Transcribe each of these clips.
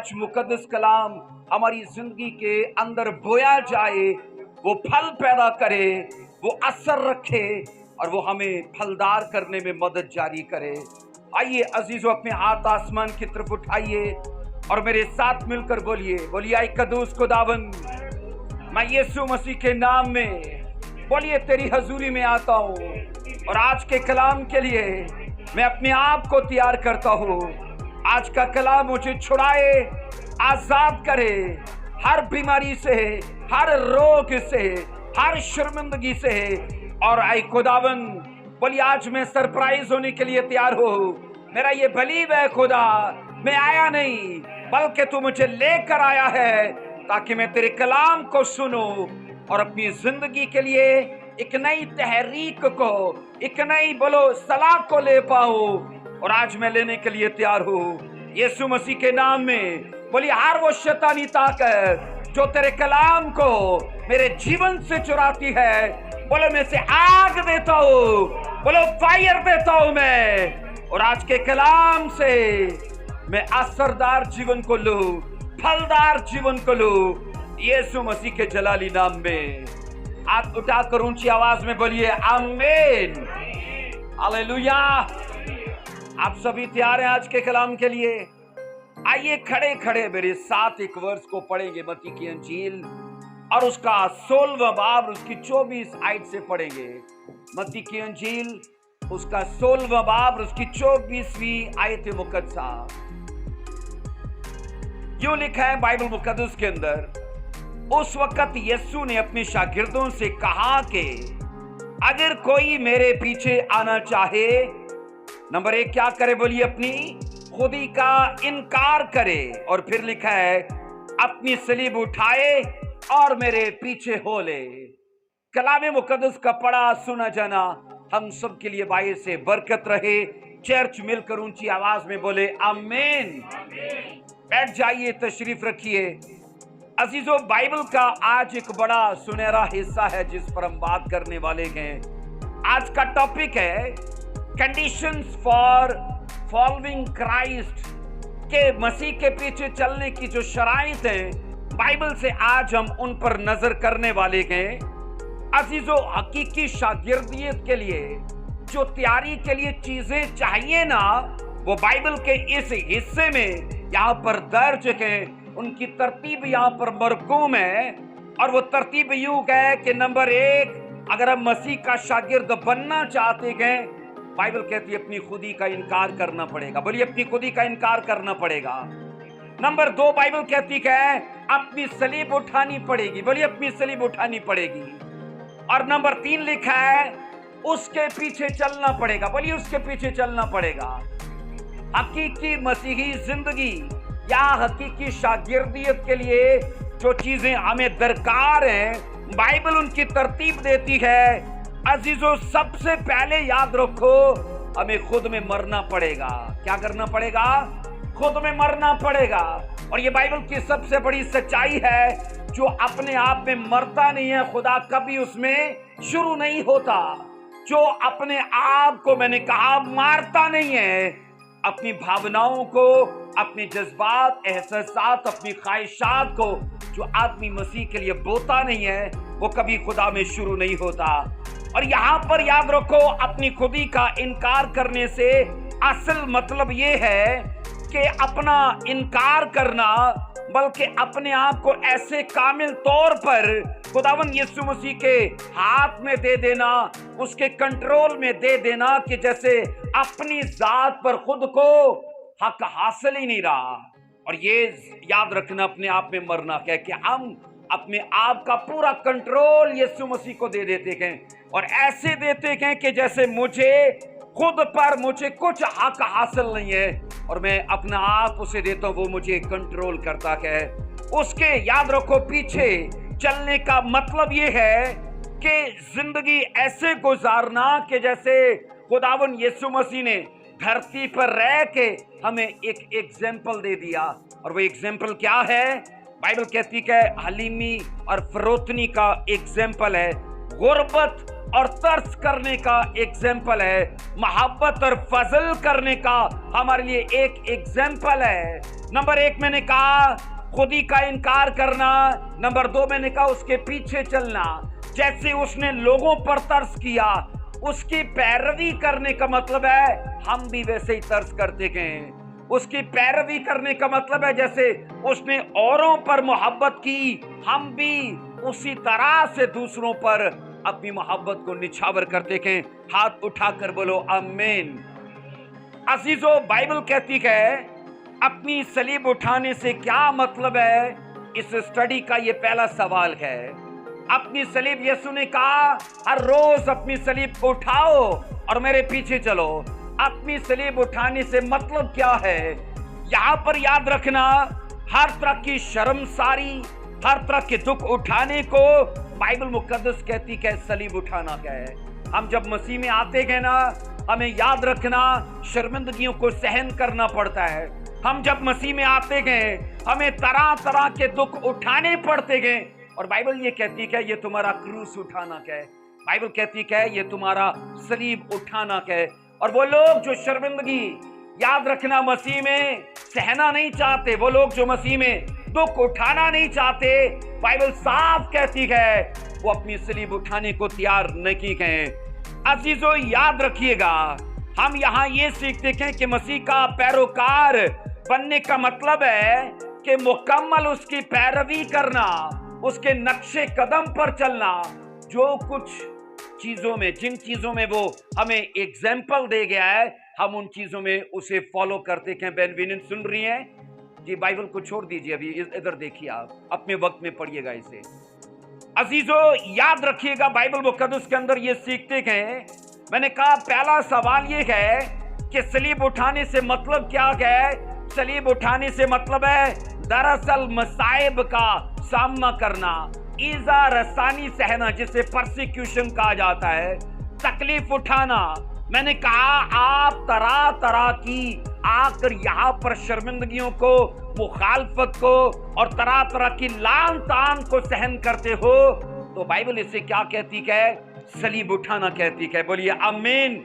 आज मुकद्दस कलाम हमारी जिंदगी के अंदर बोया जाए, वो फल पैदा करे, वो असर रखे और वो हमें फलदार करने में मदद जारी करे। आइए अजीजों, अपने हाथ आसमान की तरफ उठाइए और मेरे साथ मिलकर बोलिए आई कदूस खुदावन, मैं यीशु मसीह के नाम में बोलिए तेरी हजूरी में आता हूँ और आज के कलाम के लिए मैं अपने आप को तैयार करता हूँ। आज का कलाम मुझे छुड़ाए, आजाद करे हर बीमारी से, हर रोग से, हर शर्मिंदगी से। और आई खुदावन बोलिए आज मैं सरप्राइज होने के लिए तैयार हूँ। मेरा ये बिलीव है खुदा, मैं आया नहीं बल्कि तू मुझे लेकर आया है ताकि मैं तेरे कलाम को सुनूं और अपनी जिंदगी के लिए एक नई तहरीक को, एक नई सलाह को ले पाऊं। और आज मैं लेने के लिए तैयार हूँ यीशु मसीह के नाम में। बोलिए हर वो शैतानी ताकत जो तेरे कलाम को मेरे जीवन से चुराती है, बोलो मैं से आग देता हूँ, बोलो फायर देता हूँ मैं। और आज के कलाम से मैं असरदार जीवन को लूं, फलदार जीवन को लूं, यीशु मसीह के जलाली नाम में। हाथ उठाकर ऊंची आवाज में बोलिए आमीन, हालेलुया। आप सभी तैयार हैं आज के कलाम के लिए? आइए खड़े खड़े मेरे साथ एक वर्स को पढ़ेंगे, मत्ती की अंजील और उसका 16वां बाब, उसकी 24 आयत से पढ़ेंगे। मत्ती की अंजील उसका 16वां बाब, उसकी 24वीं आयत मुकद्दसा। यूं लिखा है बाइबल मुकद्दस के अंदर, उस वक्त यीशु ने अपने शागिर्दों से कहा कि अगर कोई मेरे पीछे आना चाहे, नंबर 1 क्या करे? बोलिए अपनी खुदी का इनकार करे। और फिर लिखा है अपनी सलीब उठाए और मेरे पीछे हो ले। कलाम मुकद्दस का पढ़ा सुना जाना हम सब के लिए बाइस से बरकत रहे। चर्च मिलकर ऊंची आवाज में बोले आमीन। बैठ जाइए, तशरीफ रखिए। अजीजों, बाइबल का आज एक बड़ा सुनहरा हिस्सा है जिस पर हम बात करने वाले हैं। आज का टॉपिक है कंडीशंस फॉर फॉलोइंग क्राइस्ट, के मसीह के पीछे चलने की जो शराइत है बाइबल से आज हम उन पर नजर करने वाले हैं। अजीजों, हकीकी शागिर्दियत के लिए जो तैयारी के लिए चीजें चाहिए ना, वो बाइबल के इस हिस्से में यहाँ पर दर्ज है। उनकी तरतीब यहाँ पर मरकूम है और वो तरतीब यूं है कि नंबर 1, अगर हम मसीह का शागिर्द बनना चाहते हैं, बाइबल कहती है अपनी खुदी का इनकार करना पड़ेगा। बोलिए अपनी खुदी का इनकार करना पड़ेगा। नंबर 2, बाइबल कहती है अपनी सलीब उठानी पड़ेगी। बोलिए अपनी सलीब उठानी पड़ेगी। और नंबर 3 लिखा है उसके पीछे चलना पड़ेगा। बोलिए उसके पीछे चलना पड़ेगा। हकीकी मसीही जिंदगी या हकीकी शागिर्दियत के लिए जो चीजें हमें दरकार हैं, बाइबल उनकी तरतीब देती है। अजीजों, सबसे पहले याद रखो हमें खुद में मरना पड़ेगा। क्या करना पड़ेगा? खुद में मरना पड़ेगा। और ये बाइबल की सबसे बड़ी सच्चाई है, जो अपने आप में मरता नहीं है, खुदा कभी उसमें शुरू नहीं होता। जो अपने आप को, मैंने कहा, मारता नहीं है, अपनी भावनाओं को, अपने जज्बात, एहसासात, अपनी ख्वाहिशात को जो आदमी मसीह के लिए बोता नहीं है, वो कभी खुदा में शुरू नहीं होता। और यहाँ पर याद रखो, अपनी खुदी का इनकार करने से असल मतलब ये है कि अपना इनकार करना, बल्कि अपने आप को ऐसे कामिल तौर पर खुदावंद यीशु मसीह के हाथ में दे देना, उसके कंट्रोल में दे देना कि जैसे अपनी जात पर खुद को हक हासिल ही नहीं रहा। और ये याद रखना अपने आप में मरना है कि हम अपने आप का पूरा कंट्रोल यीशु मसीह को दे देते हैं और ऐसे देते हैं कि जैसे मुझे खुद पर मुझे कुछ हक हासिल नहीं है और मैं अपना आप उसे देता हूं, वो मुझे कंट्रोल करता है। उसके याद रखो पीछे चलने का मतलब ये है कि जिंदगी ऐसे गुजारना कि जैसे खुदावन यीशु मसीह ने धरती पर रह के हमें एक एग्जाम्पल दे दिया। और वो एग्जाम्पल क्या है? बाइबल कहती है हलीमी और फरोतनी का एग्जाम्पल है। गुर्बत اور ترس کرنے کا ایگزامپل ہے، محبت اور فضل کرنے کا ہمارے لیے ایک ایگزامپل ہے۔ نمبر 1 میں نے کہا خودی کا انکار کرنا، نمبر 2 میں نے کہا اس کے پیچھے چلنا۔ جیسے اس نے لوگوں پر ترس کیا، اس کی پیروی کرنے کا مطلب ہے ہم بھی ویسے ہی ترس کرتے گئے۔ اس کی پیروی کرنے کا مطلب ہے جیسے اس نے اوروں پر محبت کی، ہم بھی اسی طرح سے دوسروں پر اپنی محبت کو نچھاور کرتے گئے۔ ہاتھ اٹھا کر بولو آمین۔ عزیزو، بائبل کہتی ہے اپنی صلیب اٹھانے سے کیا مطلب ہے؟ اس اسٹڈی کا یہ پہلا سوال ہے۔ اپنی صلیب، یسوع نے کہا ہر روز اپنی صلیب کو اٹھاؤ اور میرے پیچھے چلو۔ اپنی صلیب اٹھانے سے مطلب کیا ہے؟ یہاں پر یاد رکھنا، ہر طرح کی شرمساری، ہر طرح کے دکھ اٹھانے کو بائبل مقدس کہتی کہ صلیب اٹھانا کیا ہے۔ ہم جب مسیح میں آتے گئے نا، ہمیں یاد رکھنا شرمندگیوں کو سہن کرنا پڑتا ہے۔ ہم جب مسیح میں آتے گئے ہمیں طرح طرح کے دکھ اٹھانے پڑتے گئے، اور بائبل یہ کہتی کہ یہ تمہارا کروس اٹھانا کیا ہے۔ بائبل کہتی کہ یہ تمہارا صلیب اٹھانا کیا ہے۔ اور وہ لوگ جو شرمندگی، یاد رکھنا، مسیح میں سہنا نہیں چاہتے، وہ لوگ جو مسیح میں دکھ اٹھانا نہیں چاہتے، بائبل صاف کہتی ہے وہ اپنی صلیب اٹھانے کو تیار نہیں ہیں۔ عزیزو، یاد رکھیے گا، ہم یہاں یہ سیکھتے ہیں کہ مسیح کا پیروکار بننے کا مطلب ہے کہ مکمل اس کی پیروی کرنا، اس کے نقش قدم پر چلنا۔ جو کچھ چیزوں میں، جن چیزوں میں وہ ہمیں ایگزامپل دے گیا ہے، ہم ان چیزوں میں اسے فالو کرتے ہیں۔ بہن وینن سن رہی ہیں جی؟ بائبل کو چھوڑ دیجئے، ابھی ادھر دیکھیے، آپ اپنے وقت میں پڑھیے گا اسے۔ عزیزو، یاد رکھیے گا، بائبل مقدس کے اندر یہ سیکھتے ہیں۔ میں نے کہا پہلا سوال یہ ہے کہ صلیب اٹھانے سے مطلب کیا ہے؟ صلیب اٹھانے سے مطلب ہے دراصل مصائب کا سامنا کرنا، ایذا رسانی سہنا، جسے پرسیکیوشن کہا جاتا ہے، تکلیف اٹھانا۔ میں نے کہا آپ طرح طرح کی آ کر یہاں پر شرمندگیوں کو، مخالفت کو اور طرح طرح کی لعن طعن کو سہن کرتے ہو، تو بائبل اسے کیا کہتی ہے؟ صلیب اٹھانا کہتی ہے۔ بولیے آمین۔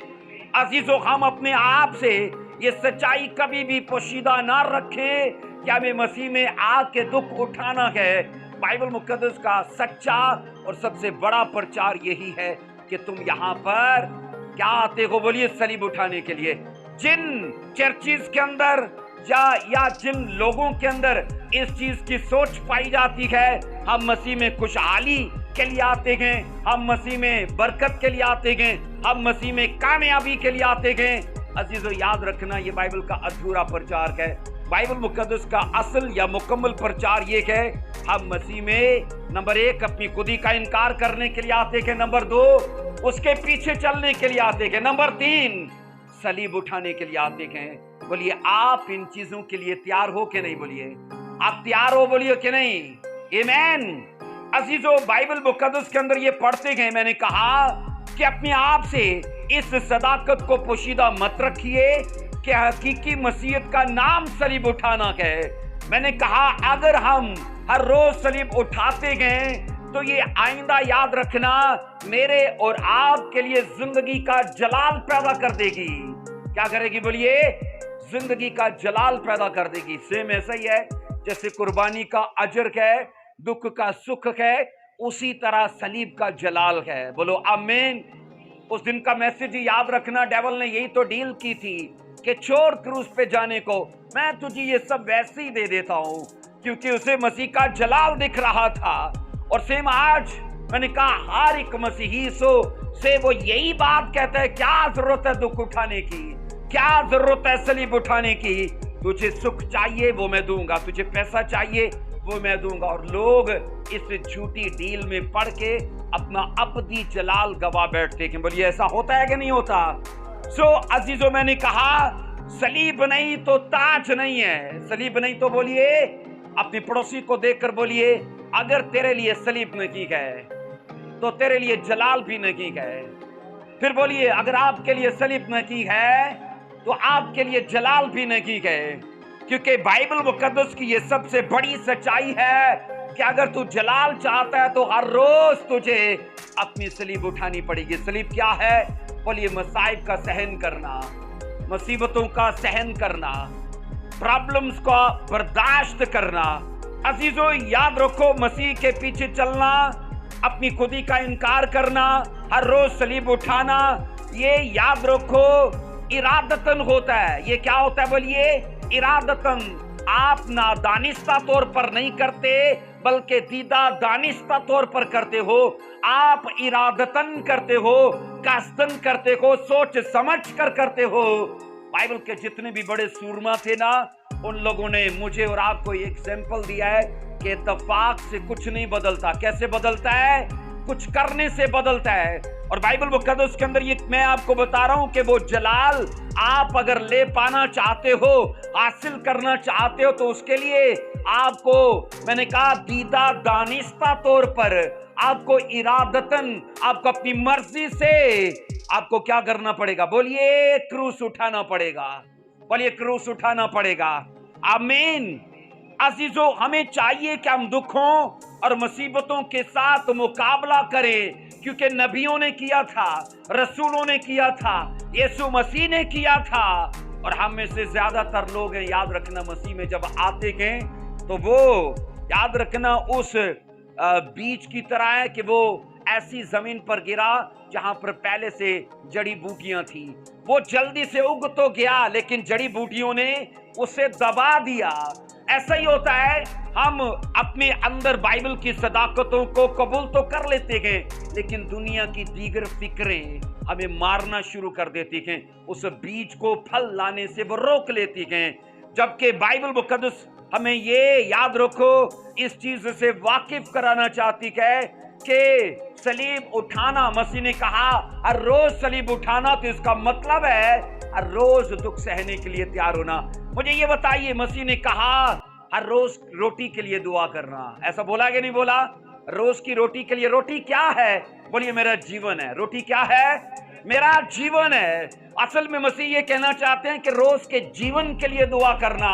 عزیزو، ہم اپنے آپ سے یہ سچائی کبھی بھی پوشیدہ نہ رکھیں کہ ہمیں مسیح میں آ کے دکھ اٹھانا ہے۔ بائبل مقدس کا سچا اور سب سے بڑا پرچار یہی ہے کہ تم یہاں پر کیا آتے ہو؟ بولیے صلیب اٹھانے کے لیے۔ جن چرچز کے اندر یا جن لوگوں کے اندر اس چیز کی سوچ پائی جاتی ہے ہم مسیح میں خوشحالی کے لیے آتے ہیں، ہم مسیح میں برکت کے لیے آتے ہیں، ہم مسیح میں کامیابی کے لیے آتے ہیں، عزیزو یاد رکھنا یہ بائبل کا ادھورا پرچار ہے۔ بائبل مقدس کا اصل یا مکمل پرچار یہ ہے ہم مسیح میں نمبر 1 اپنی خودی کا انکار کرنے کے لیے آتے ہیں، نمبر 2 اس کے پیچھے چلنے کے لیے آتے ہیں، نمبر 3 صلیب اٹھانے کے لیے آتے ہیں۔ بولیے آپ ان چیزوں کے لیے تیار ہو کہ نہیں؟ بولیے آپ تیار ہو؟ بولیے کہ نہیں؟ آمین۔ عزیزو، بائبل مقدس کے اندر یہ پڑھتے ہیں، میں نے کہا کہ اپنے آپ سے اس صداقت کو پوشیدہ مت رکھیے کہ حقیقی مسیحیت کا نام صلیب اٹھانا ہے۔ میں نے کہا اگر ہم ہر روز صلیب اٹھاتے گئے تو یہ آئندہ یاد رکھنا میرے اور آپ کے لیے زندگی کا جلال پیدا کر دے گی۔ کیا کرے گی؟ بولیے زندگی کا جلال پیدا کر دے گی۔ سیم ایسا ہی ہے جیسے قربانی کا اجر ہے، دکھ کا سکھ ہے، اسی طرح صلیب کا جلال ہے۔ بولو آمین۔ اس دن کا میسج یاد رکھنا، ڈیول نے یہی تو ڈیل کی تھی کہ چھوڑ کروس پہ جانے کو، میں تجھے یہ سب ویسے ہی دے دیتا ہوں، کیونکہ اسے مسیح کا جلال دکھ رہا تھا۔ اور سیم آج میں نے کہا ہر ایک مسیحی سے وہ یہی بات کہتا ہے، کیا ضرورت ہے دکھ اٹھانے کی؟ کیا ضرورت ہے صلیب اٹھانے کی؟ تجھے سکھ چاہیے وہ میں دوں گا، تجھے پیسہ چاہیے وہ میں دوں گا۔ اور لوگ اس جھوٹی ڈیل میں پڑ کے اپنا ابدی جلال گوا بیٹھتے ہیں۔ بولیے ایسا ہوتا ہے کہ نہیں ہوتا؟ عزیزو، میں نے کہا صلیب نہیں تو تاج نہیں ہے۔ صلیب نہیں تو بولیے اپنے پڑوسی کو دیکھ کر بولیے اگر تیرے لیے صلیب نہیں ہے تو تیرے لیے جلال بھی نہیں ہے۔ پھر بولیے اگر آپ کے لیے صلیب نہیں ہے تو آپ کے لیے جلال بھی نہیں ہے، کیونکہ بائبل مقدس کی یہ سب سے بڑی سچائی ہے बल्कि अगर तू जलाल चाहता है तो हर रोज तुझे अपनी सलीब उठानी पड़ेगी। सलीब क्या है? बोलिए मसाइब का सहन करना, मुसीबतों का सहन करना, प्रॉब्लम्स का बर्दाश्त करना। अजीजों याद रखो, मसीह के पीछे चलना, अपनी खुदी का इनकार करना, हर रोज सलीब उठाना, ये याद रखो इरादतन होता है। ये क्या होता है? बोलिए इरादतन। आप नादानिस्ता तौर पर नहीं करते बल्कि दीदा दानिस्ता तौर पर करते हो। आप इरादतन करते हो, कास्तन करते हो, सोच समझ कर करते हो। बाइबल के जितने भी बड़े सूरमा थे ना, उन लोगों ने मुझे और आपको एग्जाम्पल दिया है कि इत्तेफाक से कुछ नहीं बदलता। कैसे बदलता है? कुछ करने से बदलता है। और बाइबल मुकद्दस के अंदर ये मैं आपको बता रहा हूं कि वो जलाल आप अगर ले पाना चाहते हो, हासिल करना चाहते हो, तो उसके लिए आपको, मैंने कहा दीदा दानिस्ता तौर पर, आपको इरादतन, आपको अपनी मर्जी से आपको क्या करना पड़ेगा? बोलिए क्रूस उठाना पड़ेगा। बोलिए क्रूस उठाना पड़ेगा। आमीन। अजीजों हमें चाहिए कि हम दुखों और मुसीबतों के साथ मुकाबला करें, क्योंकि नबियों ने किया था, रसूलों ने किया था, यीशु मसीह ने किया था। और हम में से ज्यादातर लोग हैं, याद रखना, मसीह में जब आते गए तो वो याद रखना उस बीज की तरह है कि वो ऐसी जमीन पर गिरा जहां पर पहले से जड़ी बूटियां थी। वो जल्दी से उग तो गया, लेकिन जड़ी बूटियों ने उसे दबा दिया। ऐसा ही होता है, हम अपने अंदर बाइबल की सदाकतों को कबूल तो कर लेते हैं, लेकिन दुनिया की दीगर फिक्रें हमें मारना शुरू कर देती हैं, उस बीज को फल लाने से वो रोक लेती हैं। जबकि बाइबल मुकद्दस हमें ये याद रखो, इस चीज से वाकिफ कराना चाहती है कि सलीब उठाना, मसीह ने कहा हर रोज सलीब उठाना, तो इसका मतलब है हर रोज दुख सहने के लिए तैयार होना। मुझे ये बताइए, मसीह ने कहा हर रोज रोटी के लिए दुआ करना, ऐसा बोला कि नहीं बोला? रोज की रोटी के लिए। रोटी क्या है? बोलिए मेरा जीवन है। रोटी क्या है? मेरा जीवन है। असल में मसीह ये कहना चाहते हैं कि रोज के जीवन के लिए दुआ करना,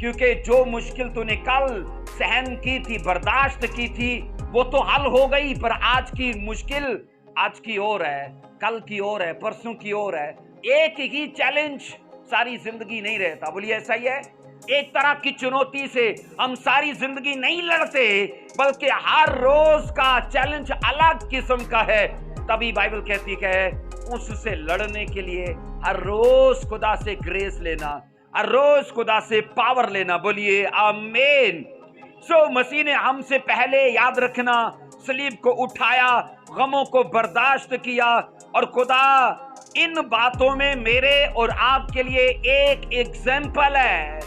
क्योंकि जो मुश्किल तूने कल सहन की थी, बर्दाश्त की थी, वो तो हल हो गई, पर आज की मुश्किल आज की ओर है, कल की ओर है, परसों की ओर है। एक ही चैलेंज सारी जिंदगी नहीं रहता। बोलिए ऐसा ही है। एक तरह की चुनौती से हम सारी जिंदगी नहीं लड़ते, बल्कि हर रोज का चैलेंज अलग किस्म का है। तभी बाइबल कहती है उससे लड़ने के लिए हर रोज खुदा से ग्रेस लेना, हर रोज खुदा से पावर लेना। बोलिए आमीन। मसीह ने हमसे पहले, याद रखना, सलीब को उठाया, गमों को बर्दाश्त किया, और खुदा इन बातों में मेरे और आपके लिए एक एग्जाम्पल है।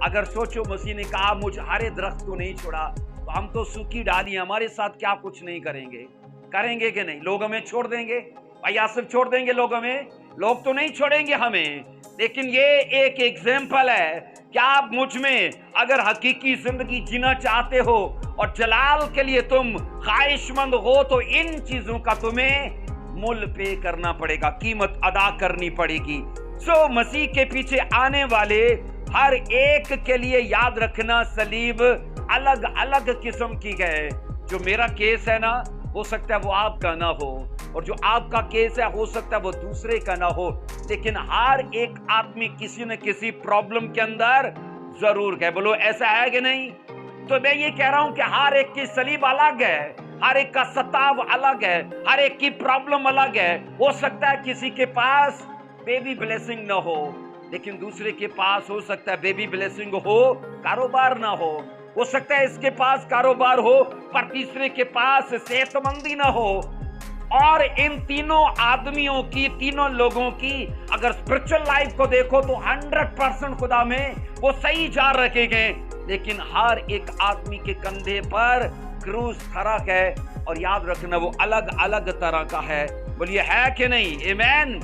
अगर सोचो, मसीह ने कहा मुझ हरे दरख्त को नहीं छोड़ा, तो हम तो सूखी डाली, हमारे साथ क्या कुछ नहीं करेंगे? करेंगे कि नहीं? लोग हमें छोड़ देंगे? भाई आसिफ छोड़ देंगे लोग हमें? लोग तो नहीं छोड़ेंगे हमें, लेकिन ये एक एग्जाम्पल है। क्या आप मुझ में अगर हकीकी जिंदगी जीना चाहते हो और जलाल के लिए तुम ख्वाहिशमंद हो, तो इन चीजों का तुम्हें मूल्य पे करना पड़ेगा, कीमत अदा करनी पड़ेगी। मसीह के पीछे आने वाले हर एक के लिए याद रखना, सलीब अलग अलग किस्म की है। जो मेरा केस है ना, हो सकता है वो आपका ना हो, और जो आपका केस है हो सकता है वो दूसरे का ना हो, लेकिन हर एक आदमी किसी न किसी प्रॉब्लम के अंदर जरूर है। बोलो ऐसा है कि नहीं? तो मैं ये कह रहा हूं कि हर एक की सलीब अलग है, हर एक का सताव अलग है, हर एक की प्रॉब्लम अलग है। हो सकता है किसी के पास बेबी ब्लेसिंग ना हो, लेकिन दूसरे के पास हो सकता है बेबी ब्लेसिंग हो, कारोबार ना हो सकता है इसके पास कारोबार हो, पर तीसरे के पास सेहतमंदी ना हो। और इन तीनों आदमियों की, तीनों लोगों की अगर स्पिरिचुअल लाइफ को देखो तो 100% खुदा में वो सही जा रखे गए, लेकिन हर एक आदमी के कंधे पर क्रूस फरक है, और याद रखना वो अलग अलग तरह का है। बोलिए है कि नहीं? आमीन।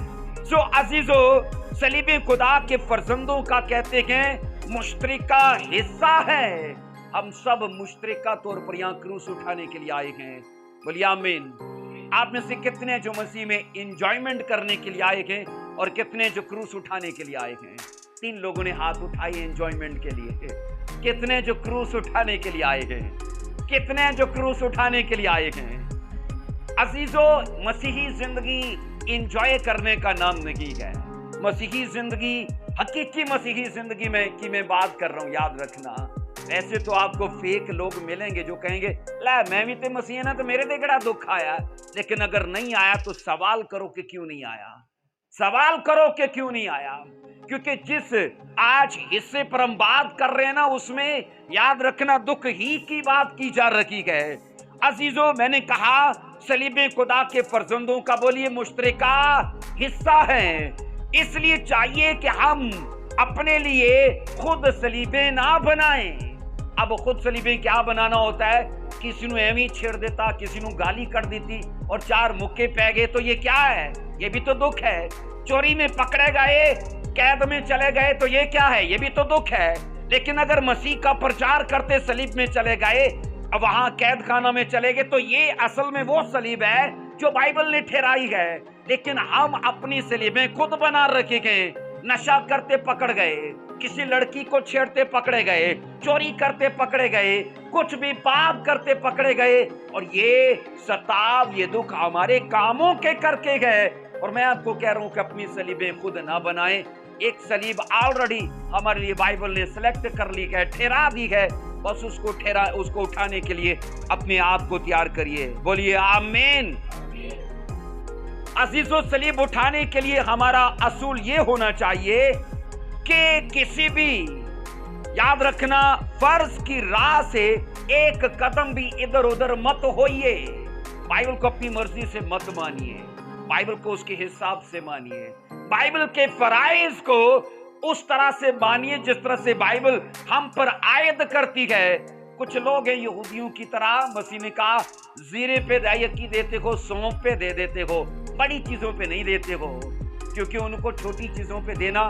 अजीजों, सलीबे खुदा के फर्जंदों का कहते हैं मुश्तरका हिस्सा है। हम सब मुश्तरका तौर पर यहाँ क्रूस उठाने के लिए आए हैं। बोलिए आमीन। आप में से कितने जो मसीह में एंजॉयमेंट करने के लिए आए हैं, और कितने जो क्रूस उठाने के लिए आए हैं? 3 लोगों ने हाथ उठाए एंजॉयमेंट के लिए। कितने जो क्रूस उठाने के लिए आए हैं? कितने हैं जो क्रूस उठाने के लिए आए हैं? अजीजों, मसीही जिंदगी इंजॉय करने का नाम नहीं है। मसीही जिंदगी, हकीकी मसीही जिंदगी में की मैं बात कर रहा हूं, याद रखना। ऐसे तो आपको फेक लोग मिलेंगे जो कहेंगे ला मैं भी तो मसीह ना, तो मेरे ते बड़ा दुख आया। लेकिन अगर नहीं आया तो सवाल करो कि क्यों नहीं आया, सवाल करो कि क्यों नहीं आया। क्योंकि जिस आज हिस्से पर हम बात कर रहे हैं ना, उसमें याद रखना दुख ही की बात की जा रही है। अजीजों, मैंने कहा सलीबे खुदा के फर्जंदों का बोलिए मुश्तरका हिस्सा है। इसलिए चाहिए कि हम अपने लिए खुद सलीबे ना बनाएं। अब खुद सलीबे क्या बनाना होता है? किसी ने एवं छेड़ देता, किसी ने गाली कर देती और 4 मुक्के पै गए, तो ये क्या है? ये भी तो दुख है। चोरी में पकड़े गए, कैद में चले गए, तो ये क्या है? ये भी तो दुख है। लेकिन अगर मसीह का प्रचार करते सलीब में चले गए, अब वहां कैद खाना में चले गए, तो ये असल में वो सलीब है जो बाइबल ने ठहराई है। लेकिन हम अपनी सलीबें खुद बना रखे गए। नशा करते पकड़ गए, किसी लड़की को छेड़ते पकड़े गए, चोरी करते पकड़े गए, कुछ भी पाप करते पकड़े गए, और ये सताव, ये दुख हमारे कामों के करके गए। और मैं आपको कह रहा हूं कि अपनी सलीबें खुद ना बनाएं। एक सलीब ऑलरेडी हमारे लिए बाइबल ने सिलेक्ट कर ली है, ठहरा दी है। बस उसको उठाने के लिए अपने आप को तैयार करिए। बोलिए आमीन। अजीजों, सलीब उठाने के लिए हमारा असूल ये होना चाहिए कि किसी भी, याद रखना, फर्ज की राह से एक कदम भी इधर उधर मत होइए। बाइबल को अपनी मर्जी से मत मानिए, बाइबल को उसके हिसाब से मानिए। बाइबल के फराइज को उस तरह से मानिए जिस तरह से बाइबल हम पर आयद करती है। कुछ लोग हैं यहूदियों की तरह, मसीह ने कहा जीरे पे दायकी देते हो, सौंफ पे दे देते हो, बड़ी चीजों पे नहीं देते हो, क्योंकि उनको छोटी चीजों पे देना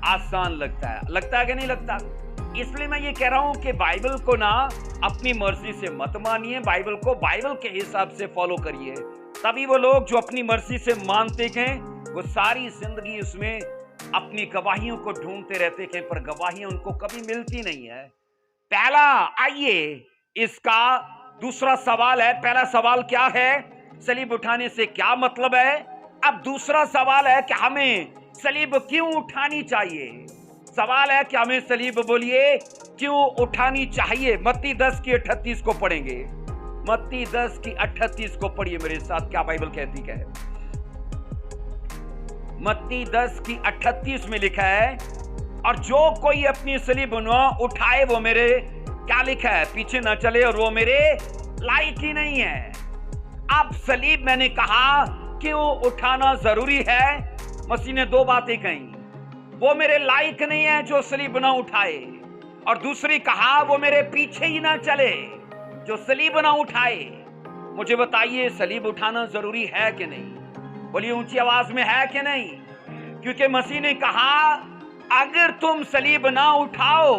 आसान लगता है कि नहीं लगता? इसलिए मैं ये कह रहा हूं कि बाइबल को ना अपनी मर्जी से मत मानिए, बाइबल को बाइबल के हिसाब से फॉलो करिए। तभी वो लोग जो अपनी मर्जी से मानते हैं, वो सारी जिंदगी उसमें अपनी गवाहियों को ढूंढते रहते हैं, पर गवाहियां उनको कभी मिलती नहीं है। पहला, आइए इसका दूसरा सवाल है। पहला सवाल क्या है? सलीब उठाने से क्या मतलब है? अब दूसरा सवाल है कि हमें सलीब क्यों उठानी चाहिए। सवाल है कि हमें सलीब, बोलिए, क्यों उठानी चाहिए। मत्ती 10 की 38 को पढ़ेंगे। मत्ती 10 की 38 को पढ़िए मेरे साथ, क्या बाइबल कहती है। मत्ती 10 की 38 में लिखा है, और जो कोई अपनी सलीब न उठाए वो मेरे, क्या लिखा है, पीछे न चले और वो मेरे लायक ही नहीं है। अब सलीब मैंने कहा क्यों उठाना जरूरी है। मसीह ने 2 बातें कही, वो मेरे लायक नहीं है जो सलीब ना उठाए, और दूसरी कहा वो मेरे पीछे ही ना चले जो सलीब ना उठाए। मुझे बताइए, सलीब उठाना जरूरी है कि नहीं? बोलिए ऊंची आवाज में, है कि नहीं? क्योंकि मसीह ने कहा अगर तुम सलीब ना उठाओ,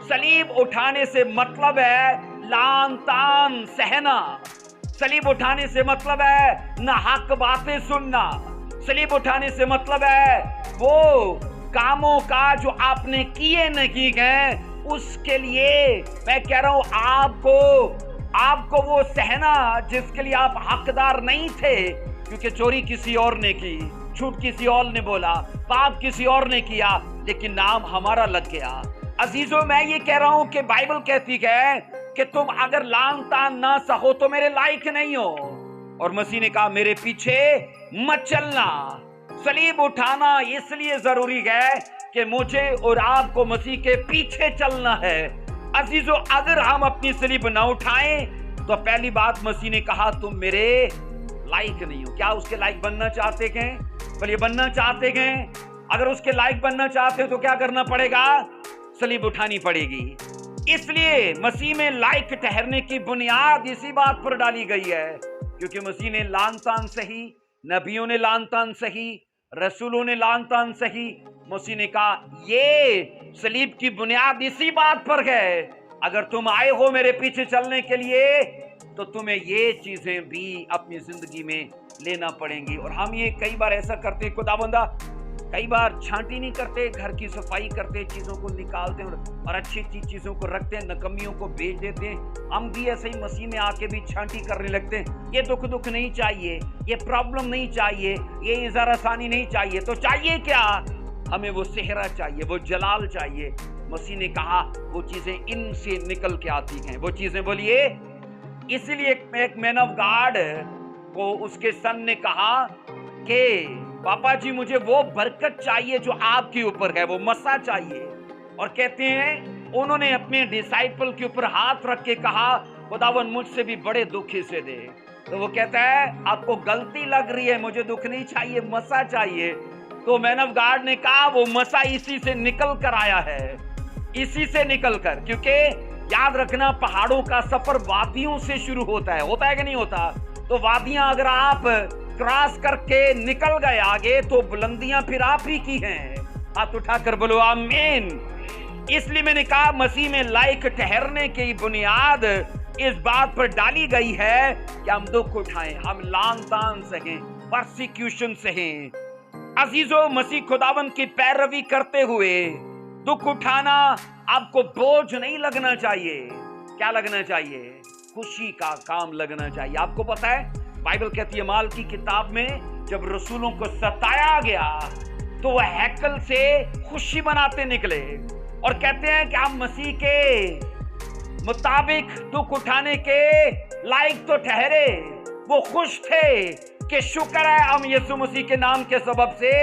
सलीब उठाने से मतलब है लान तान सहना। सलीब उठाने से मतलब है ना हक बातें सुनना। सलीब उठाने से मतलब है वो कामों का जो आपने किए नहीं हैं, उसके लिए मैं कह रहा हूं आपको वो सहना जिसके लिए आप हकदार नहीं थे। क्योंकि चोरी किसी और ने की, झूठ किसी और ने बोला, पाप किसी और ने किया, लेकिन नाम हमारा लग गया। अजीजों, मैं ये कह रहा हूं कि बाइबल कहती है कि तुम अगर लान तान ना सहो तो मेरे लायक नहीं हो। और मसीह ने कहा मेरे पीछे मत चलना। सलीब उठाना इसलिए जरूरी है कि मुझे और आपको मसीह के पीछे चलना है। अजीजों, अगर हम अपनी सलीब ना उठाएं तो पहली बात मसीह ने कहा तुम मेरे लायक नहीं हो। क्या उसके लायक बनना चाहते हैं? बोलिए बनना चाहते हैं। अगर उसके लायक बनना चाहते हो तो क्या करना पड़ेगा? सलीब उठानी पड़ेगी। इसलिए मसीह में लायक ठहरने की बुनियाद इसी बात पर डाली गई है, क्योंकि मसीह ने लान तान सही, नबियों ने लान तान सही, रसूलों ने लान तान सही। मसीह ने कहा ये सलीब की बुनियाद इसी बात पर है, अगर तुम आए हो मेरे पीछे चलने के लिए तो तुम्हें ये चीजें भी अपनी जिंदगी में लेना पड़ेंगी। और हम ये कई बार ऐसा करते हैं, खुदाबंदा कई बार छांटी नहीं करते, घर की सफाई करते, चीजों को निकालते हैं और अच्छी अच्छी चीजों को रखते हैं, नकमियों को बेच देते हैं। हम भी ऐसे ही मसीह में आके भी छांटी करने लगते हैं। ये दुख नहीं चाहिए, ये प्रॉब्लम नहीं चाहिए, ये इज़ार आसानी नहीं चाहिए। तो चाहिए क्या? हमें वो सेहरा चाहिए, वो जलाल चाहिए। मसीह ने कहा वो चीजें इनसे निकल के आती हैं। वो चीजें बोलिए। इसीलिए एक मैन ऑफ गॉड को उसके सन ने कहा कि पापा जी मुझे वो बरकत चाहिए जो आपके ऊपर है, वो मसा चाहिए। और कहते हैं उन्होंने अपने डिसाइपल के ऊपर हाथ रख के कहा खुदावन मुझसे भी बड़े दुख इसे दे। तो वो कहता है आपको गलती लग रही है, मुझे दुख नहीं चाहिए, मसा चाहिए। तो मैन ऑफ गॉड ने कहा वो मसा इसी से निकल कर आया है, इसी से निकल कर। क्योंकि याद रखना पहाड़ों का सफर वादियों से शुरू होता है कि नहीं होता? तो वादियां अगर आप क्रॉस करके निकल गए आगे तो बुलंदियां फिर आप ही की हैं। हाथ उठाकर बोलो आमीन। इसलिए मैंने कहा मसीह में लायक ठहरने की बुनियाद इस बात पर डाली गई है कि हम दुख उठाएं, हम लान तान सहें, परसिक्यूशन सहें। अजीजों, मसीह खुदावन की पैरवी करते हुए दुख उठाना आपको बोझ नहीं लगना चाहिए। क्या लगना चाहिए? खुशी का काम लगना चाहिए। आपको पता है बाइबल कहती है माल की किताब में जब रसूलों को सताया गया तो वह हैकल से खुशी मनाते निकले और कहते हैं कि हम मसीह के मुताबिक दुख उठाने के लायक तो ठहरे। वो खुश थे कि शुक्र है हम यीशु मसीह के नाम के सबब से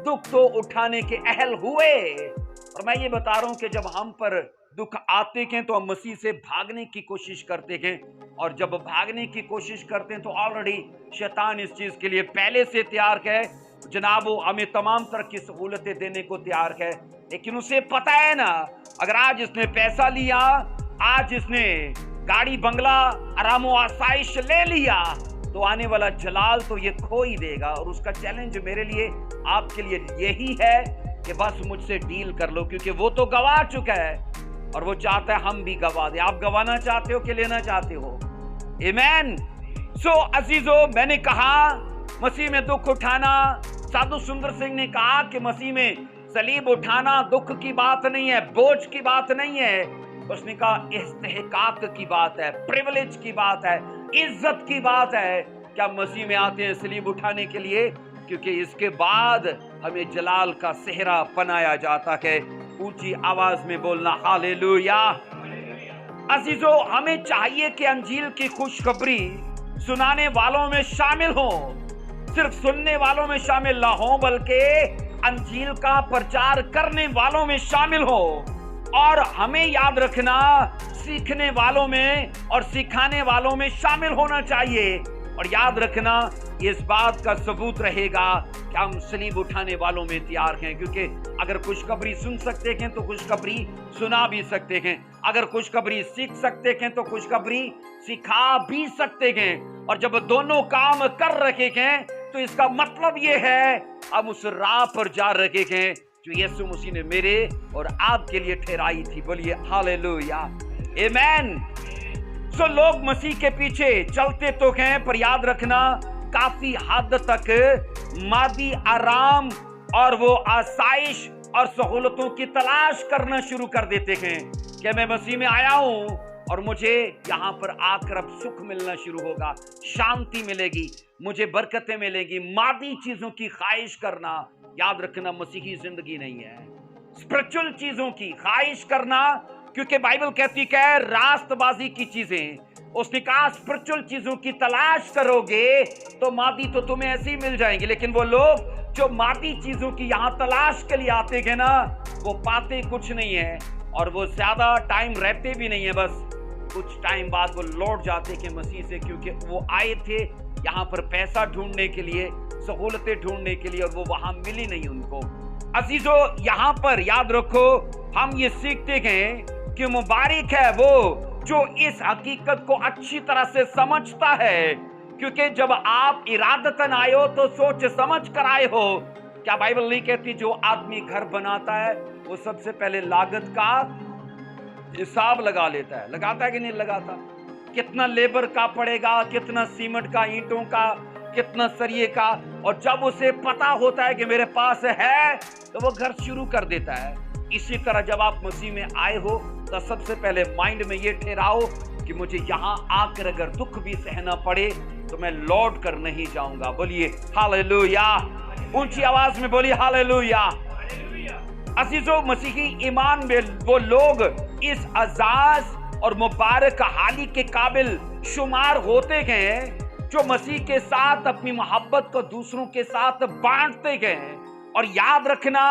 दुख तो उठाने के अहल हुए। और मैं ये बता रहा हूं कि जब हम पर दुख आते हैं तो हम मसीह से भागने की कोशिश करते हैं, और जब भागने की कोशिश करते हैं तो ऑलरेडी शैतान इस चीज के लिए पहले से तैयार है जनाब, वो हमें तमाम तरह की सहूलतें देने को तैयार है। लेकिन उसे पता है ना, अगर आज इसने पैसा लिया, आज इसने गाड़ी बंगला आराम आसाइश ले लिया, तो आने वाला जलाल तो ये खो ही देगा। और उसका चैलेंज मेरे लिए आपके लिए यही है कि बस मुझसे डील कर लो, क्योंकि वो तो गवा चुका है और वो चाहता है हम भी गवा दे। आप गवाना चाहते हो कि लेना चाहते हो? आमीन। सो अजीजों, मैंने कहा मसीह में दुख उठाना, साधु सुंदर सिंह ने कहा कि मसीह में सलीब उठाना दुख की बात नहीं है, बोझ की बात नहीं है। उसने कहा इस्तेहकाक की बात है, प्रिविलेज की बात है, इज्जत की बात है। क्या मसीह में आते हैं सलीब उठाने के लिए? क्योंकि इसके बाद हमें जलाल का सेहरा पहनाया जाता है। ऊंची आवाज में बोलना हालेलुया। अजीजों, हमें चाहिए कि अंजील की खुशखबरी सुनाने वालों में शामिल हो, सिर्फ सुनने वालों में शामिल ना हो, बल्कि अंजील का प्रचार करने वालों में शामिल हो। और हमें याद रखना सीखने वालों में और सिखाने वालों में शामिल होना चाहिए। और याद रखना इस बात का सबूत रहेगा कि हम सलीब उठाने वालों में तैयार हैं। क्योंकि अगर खुशखबरी सुन सकते हैं तो खुशखबरी सुना भी सकते हैं, अगर खुशखबरी सीख सकते हैं तो खुशखबरी सिखा भी सकते हैं। और जब दोनों काम कर रखे हैं तो इसका मतलब ये है हम उस राह पर जा रहे हैं जो यीशु मसीह ने मेरे और आपके लिए ठहराई थी। बोलिए हालेलुया, आमीन। सो लोग मसीह के पीछे चलते तो हैं, पर याद रखना काफी हद तक मादी आराम और वो आसाइश और सहूलतों की तलाश करना शुरू कर देते हैं कि मैं मसीह में आया हूं और मुझे यहाँ पर आकर अब सुख मिलना शुरू होगा, शांति मिलेगी, मुझे बरकतें मिलेगी। मादी चीजों की ख्वाहिश करना, याद रखना, मसीही जिंदगी नहीं है। स्पिरिचुअल चीजों की ख्वाहिश करना, क्योंकि बाइबल कहती है रास्तबाजी की चीजें। उसने कहा स्पिरिचुअल चीजों की तलाश करोगे तो मादी तो तुम्हें ऐसे ही मिल जाएंगे, लेकिन वो लोग जो मादी चीजों की यहाँ तलाश के लिए आते हैं ना, वो पाते कुछ नहीं है और वो ज्यादा टाइम रहते भी नहीं है। बस कुछ टाइम बाद वो लौट जाते कि मसीह से, क्योंकि वो आए थे यहाँ पर पैसा ढूंढने के लिए, सहूलतें ढूंढने के लिए, और वो वहां मिली नहीं उनको। अजीजों, यहाँ पर याद रखो हम ये सीखते हैं कि मुबारक है वो जो इस हकीकत को अच्छी तरह से समझता है, क्योंकि जब आप इरादतन आए हो तो सोच समझ कर आए हो। क्या बाइबल नहीं कहती जो आदमी घर बनाता है वो सबसे पहले लागत का हिसाब लगा लेता है? लगाता है कि नहीं लगाता? कितना लेबर का पड़ेगा, कितना सीमेंट का, ईंटों का, कितना सरिये का, और जब उसे पता होता है कि मेरे पास है तो वो घर शुरू कर देता है। इसी तरह जब आप मसीह में आए हो तो सबसे पहले माइंड में ये ठहराओ कि मुझे यहाँ आकर अगर दुख भी सहना पड़े तो मैं लौट कर नहीं जाऊंगा। बोलिए हालेलुया, ऊंची आवाज में बोलिए हालेलुया। अजीजों, मसीही ईमान में वो लोग इस अजाज और मुबारक हाली के काबिल शुमार होते गए जो मसीह के साथ अपनी मोहब्बत को दूसरों के साथ बांटते गए। और याद रखना,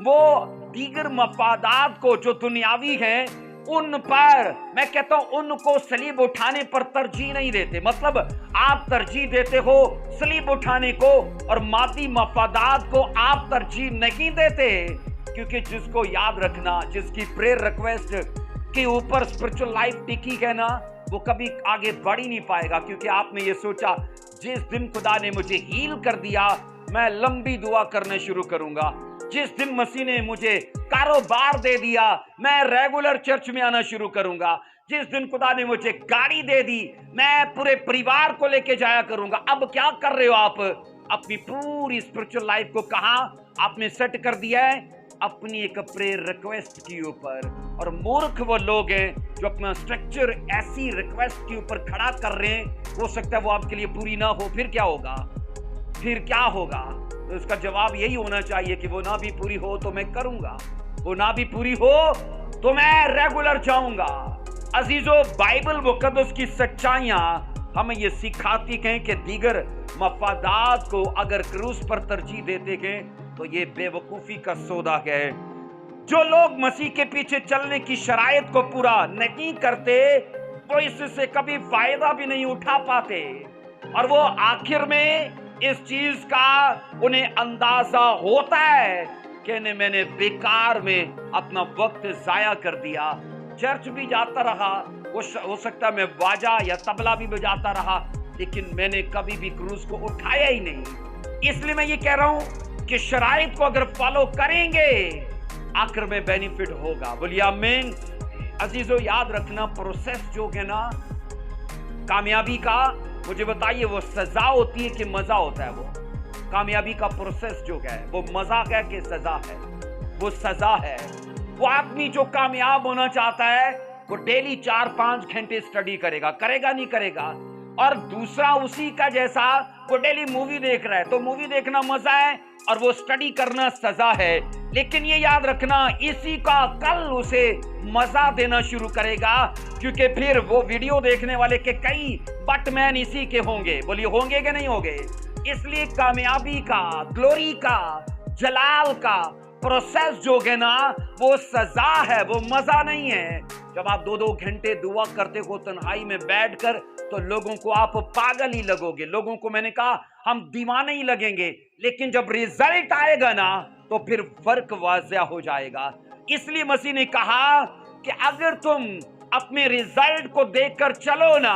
वो दीगर मफादात को जो दुनियावी हैं उन पर, मैं कहता हूं उनको सलीब उठाने पर तरजीह नहीं देते। मतलब आप तरजीह देते हो सलीब उठाने को और मादी मफादात को आप तरजीह नहीं देते, क्योंकि जिसको याद रखना, जिसकी प्रेयर रिक्वेस्ट के ऊपर स्पिरिचुअल लाइफ टिकी है ना, वो कभी आगे बढ़ ही नहीं पाएगा। क्योंकि आपने ये सोचा जिस दिन खुदा ने मुझे हील कर दिया मैं लंबी दुआ करना शुरू करूंगा, जिस दिन मसीह ने मुझे कारोबार दे दिया मैं रेगुलर चर्च में आना शुरू करूंगा, जिस दिन खुदा ने मुझे गाड़ी दे दी मैं पूरे परिवार को लेके जाया करूंगा। अब क्या कर रहे हो आप? अपनी पूरी स्पिरिचुअल लाइफ को कहां आपने सेट कर दिया है? अपनी एक प्रेयर रिक्वेस्ट के ऊपर। और मूर्ख वो लोग हैं जो अपना स्ट्रक्चर ऐसी रिक्वेस्ट के ऊपर खड़ा कर रहे हैं, हो सकता है वो आपके लिए पूरी ना हो, फिर क्या होगा? फिर क्या होगा? तो इसका जवाब यही होना चाहिए कि वो ना भी पूरी हो तो मैं करूंगा, वो ना भी पूरी हो तो मैं रेगुलर जाऊंगा। अजीजों, बाइबल मुकद्दस की सच्चाइयां हमें ये सिखाती हैं कि दीगर मफादात को अगर क्रूस पर तरजीह देते हैं तो ये बेवकूफी का सौदा है। जो लोग मसीह के पीछे चलने की शराइत को पूरा नहीं करते वो इससे कभी फायदा भी नहीं उठा पाते, और वो आखिर में इस चीज का उन्हें अंदाजा होता है कि मैंने बेकार में अपना वक्त जाया कर दिया। चर्च भी जाता रहा, हो सकता है मैं बाजा या तबला भी बजाता रहा, लेकिन मैंने कभी भी क्रूस को उठाया ही नहीं। इसलिए मैं ये कह रहा हूं कि शराइत को अगर फॉलो करेंगे आखिर में बेनिफिट होगा। बोलिए आमीन। अजीजों, याद रखना, प्रोसेस जो है ना कामयाबी का, मुझे बताइए वो सजा होती है कि मजा होता है? वो कामयाबी का प्रोसेस जो है वो मजा है कि सजा है? वो सजा है। वो आदमी जो कामयाब होना चाहता है वो डेली 4-5 घंटे स्टडी करेगा, करेगा नहीं करेगा? और दूसरा उसी का जैसा वो डेली मूवी देख रहा है, तो मूवी देखना मजा है और वो स्टडी करना सजा है। लेकिन ये याद रखना, इसी का कल उसे मजा देना शुरू करेगा, क्योंकि फिर वो वीडियो देखने वाले के कई बटमैन इसी के होंगे। बोलिए होंगे कि नहीं होंगे? इसलिए कामयाबी का, ग्लोरी का, जलाल का प्रोसेस जो है ना वो सजा है, वो मजा नहीं है। जब आप 2-2 घंटे दुआ करते हो तन्हाई में बैठकर तो लोगों को आप पागल ही लगोगे, लोगों को मैंने कहा हम दीवाने ही लगेंगे, लेकिन जब रिजल्ट आएगा ना तो फिर फर्क वाज़िया हो जाएगा। इसलिए मसीह ने कहा कि अगर तुम अपने रिजल्ट को देखकर चलो ना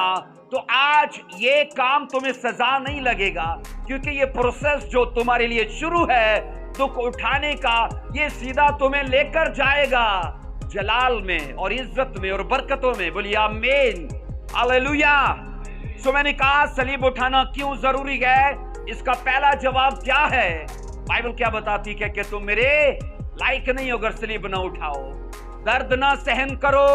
तो आज ये काम तुम्हें सजा नहीं लगेगा, क्योंकि ये प्रोसेस जो तुम्हारे लिए शुरू है दुख उठाने का, ये सीधा तुम्हें लेकर जाएगा जलाल में और इज्जत में और बरकतों में। बोलिए आमीन, हालेलुया। सो मैंने कहा सलीब उठाना क्यों जरूरी है? इसका पहला जवाब क्या है? बाइबल क्या बताती है कि तुम मेरे लायक नहीं हो अगर सलीब ना उठाओ। दर्द ना सहन करो,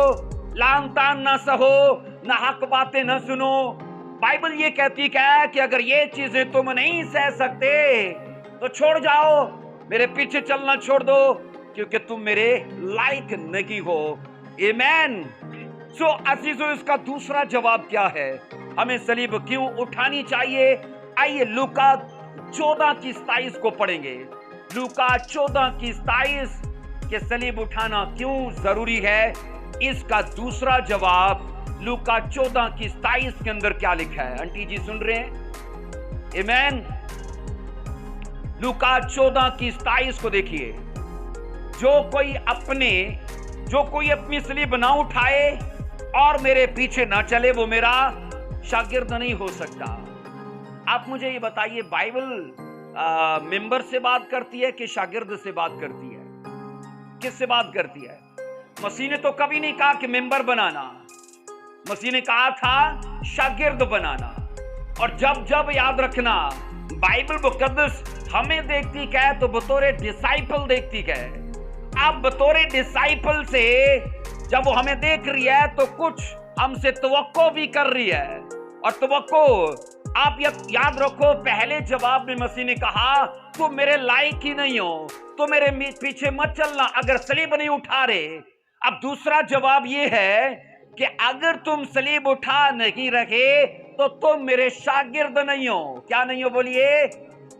लान तान ना सहो, ना हक बातें ना सुनो। बाइबल ये कहती है कि अगर ये चीजें तुम नहीं सह सकते तो छोड़ जाओ, मेरे पीछे चलना छोड़ दो, क्योंकि तुम मेरे लायक नहीं हो। आमीन। सो अजीजों, इसका दूसरा जवाब क्या है? हमें सलीब क्यों उठानी चाहिए? आइए लूका 14:27 को पढ़ेंगे। लूका 14:27 के सलीब उठाना क्यों जरूरी है, इसका दूसरा जवाब लूका 14:27 के अंदर क्या लिखा है? आंटी जी सुन रहे हैं? आमीन। लूका 14:27 को देखिए। जो कोई अपनी सलीब ना उठाए और मेरे पीछे ना चले वो मेरा शागिर्द नहीं हो सकता। आप मुझे ये बताइए, बाइबल मेंबर से बात करती है कि शागिर्द से बात करती है? किससे बात करती है? मसीह ने तो कभी नहीं कहा कि मेंबर बनाना, मसीह ने कहा था शागिर्द बनाना। اور جب جب یاد رکھنا بائبل مقدس ہمیں دیکھتی کیا ہے تو بطور ڈسائپل دیکھتی کیا ہے. اب بطور ڈسائپل سے جب وہ ہمیں دیکھ رہی ہے تو کچھ ہم سے توقع بھی کر رہی ہے. اور توقع آپ یاد رکھو پہلے جواب میں مسیح نے کہا تم میرے لائق ہی نہیں ہو, تو میرے پیچھے مت چلنا اگر صلیب نہیں اٹھا رہے. اب دوسرا جواب یہ ہے کہ اگر تم صلیب اٹھا نہیں رہے تو تم میرے شاگرد نہیں ہو. کیا نہیں ہو بولیے؟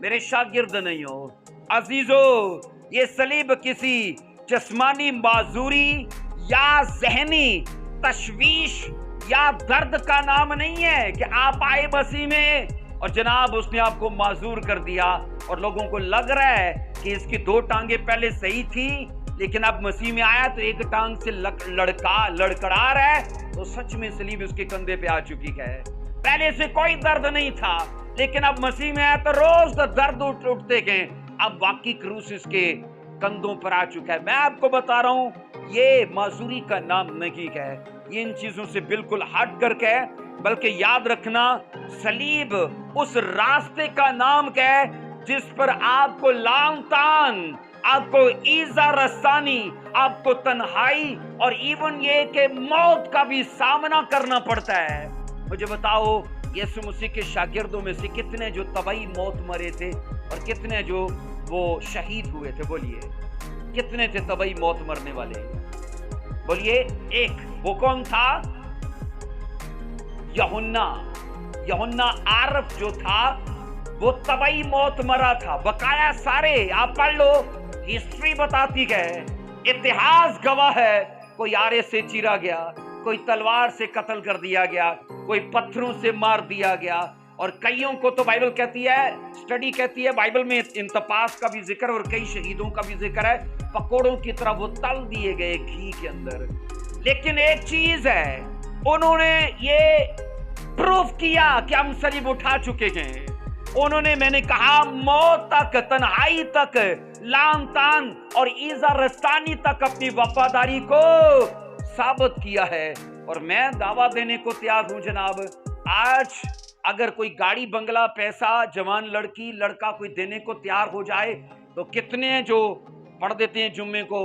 میرے شاگرد نہیں ہو. عزیزو یہ صلیب کسی جسمانی معذوری یا ذہنی تشویش یا درد کا نام نہیں ہے کہ آپ آئے مسیح میں اور جناب اس نے آپ کو معذور کر دیا اور لوگوں کو لگ رہا ہے کہ اس کی 2 ٹانگیں پہلے صحیح تھی لیکن اب مسیح میں آیا تو ایک ٹانگ سے لڑکڑا رہا ہے. تو سچ میں صلیب اس کے کندھے پہ آ چکی ہے. پہلے سے کوئی درد نہیں تھا لیکن اب مسیح میں آیا تو روز درد اٹھتے گئے. اب واقعی کروس اس کے کندھوں پر آ چکا ہے. میں آپ کو بتا رہا ہوں یہ معذوری کا نام نہیں ہے, یہ ان چیزوں سے بالکل ہٹ کر کے بلکہ یاد رکھنا صلیب اس راستے کا نام کیا ہے جس پر آپ کو لام تان, آپ کو ایزا رسانی, آپ کو تنہائی اور ایون یہ کہ موت کا بھی سامنا کرنا پڑتا ہے. مجھے بتاؤ یسوع مسیح کے شاگردوں میں سے کتنے جو طبعی موت مرے تھے اور کتنے جو وہ شہید ہوئے تھے؟ بولیے کتنے تھے طبعی موت مرنے والے؟ بولیے ایک. وہ کون تھا؟ یوحنا عارف جو تھا وہ طبعی موت مرا تھا. بقایا سارے آپ پڑھ لو, ہسٹری بتاتی ہے, اتہاس گواہ ہے. کوئی آرے سے چیرا گیا, کوئی تلوار سے قتل کر دیا گیا, کوئی پتھروں سے مار دیا گیا, اور کئیوں کو تو بائبل کہتی ہے, سٹڈی کہتی ہے بائبل میں انتپاس کا بھی ذکر اور کئی شہیدوں کا بھی ذکر ہے, پکوڑوں کی طرح وہ تل دیے گئے گھی کے اندر. لیکن ایک چیز ہے, انہوں نے یہ پروف کیا کہ ہم صلیب اٹھا چکے ہیں. انہوں نے, میں نے کہا, موت تک, تنہائی تک, لام تان اور ایزا رستانی تک اپنی وفاداری کو ثابت کیا ہے. اور میں دعویٰ دینے کو تیار ہوں جناب, آج اگر کوئی گاڑی بنگلہ پیسہ جوان لڑکی لڑکا کوئی دینے کو تیار ہو جائے تو کتنے جو پڑھ دیتے ہیں جمعے کو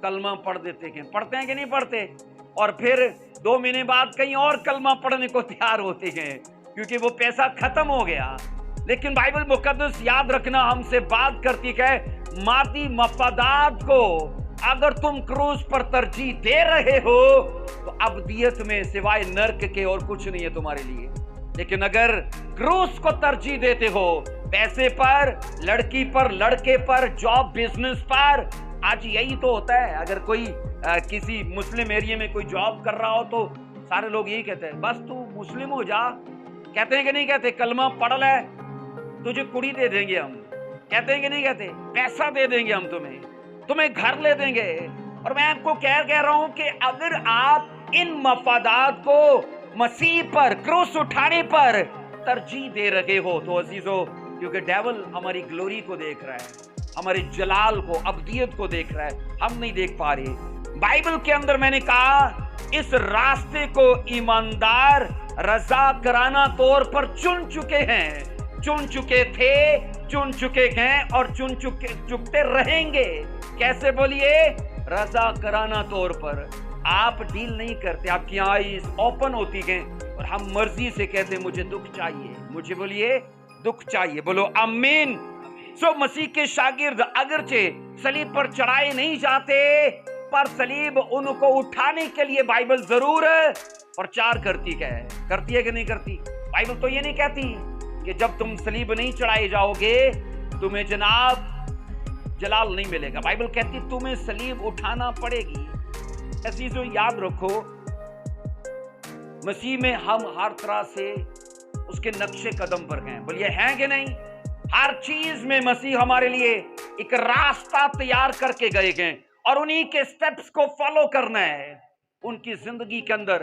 کلمہ پڑھ دیتے ہیں, پڑھتے ہیں کہ نہیں پڑھتے, اور پھر 2 مہینے بعد کہیں اور کلمہ پڑھنے کو تیار ہوتے ہیں کیونکہ وہ پیسہ ختم ہو گیا. لیکن بائبل مقدس یاد رکھنا ہم سے بات کرتی ہے مادی مفادات کو اگر تم کروس پر ترجیح دے رہے ہو تو ابدیت میں سوائے نرک کے اور کچھ نہیں ہے تمہارے لیے. لیکن اگر کروس کو ترجیح دیتے ہو پیسے پر, لڑکی پر, لڑکے پر, جاب بزنس پر, آج یہی تو ہوتا ہے. اگر کوئی کسی مسلم ایریا میں کوئی جاب کر رہا ہو تو سارے لوگ یہی کہتے ہیں بس تو مسلم ہو جا. کہتے ہیں کہ نہیں کہتے؟ کلمہ پڑھ لے تجھے کڑی دے دیں گے ہم. کہتے ہیں کہ نہیں کہتے؟ پیسہ دے دیں گے ہم تمہیں گھر لے دیں گے. اور میں آپ کو کہہ رہا ہوں کہ اگر آپ ان مفادات کو مسیح پر, کروس اٹھانے پر ترجیح دے رہے ہو تو عزیزو, کیونکہ ڈیول ہماری گلوری کو دیکھ رہا ہے, ہمارے جلال کو, ابدیت کو دیکھ رہا ہے, ہم نہیں دیکھ پا رہے. بائبل کے اندر میں نے کہا اس راستے کو ایماندار رضا کرانہ طور پر چن چکے ہیں, چن چکے تھے, چن چکے ہیں اور چن چکتے رہیں گے. کیسے بولیے؟ رضا کرانہ طور پر. آپ ڈیل نہیں کرتے, آپ کی آئیز اوپن ہوتی گئے اور ہم مرضی سے کہتے ہیں مجھے دکھ چاہیے, مجھے بولیے دکھ چاہیے. بولو آمین. سو مسیح کے شاگرد اگرچہ صلیب پر چڑھائے نہیں جاتے پر صلیب ان کو اٹھانے کے لیے بائبل ضرور پرچار کرتی ہے کہ نہیں کرتی؟ بائبل تو یہ نہیں کہتی کہ جب تم صلیب نہیں چڑھائے جاؤ گے تمہیں جناب جلال نہیں ملے گا. بائبل کہتی تمہیں صلیب اٹھانا پڑے گی. عزیزو یاد رکھو مسیح میں ہم ہر طرح سے اس کے نقش قدم پر ہیں. بولیے ہیں کہ نہیں؟ ہر چیز میں مسیح ہمارے لیے ایک راستہ تیار کر کے گئے اور انہی کے سٹیپس کو فالو کرنا ہے. ان کی زندگی کے اندر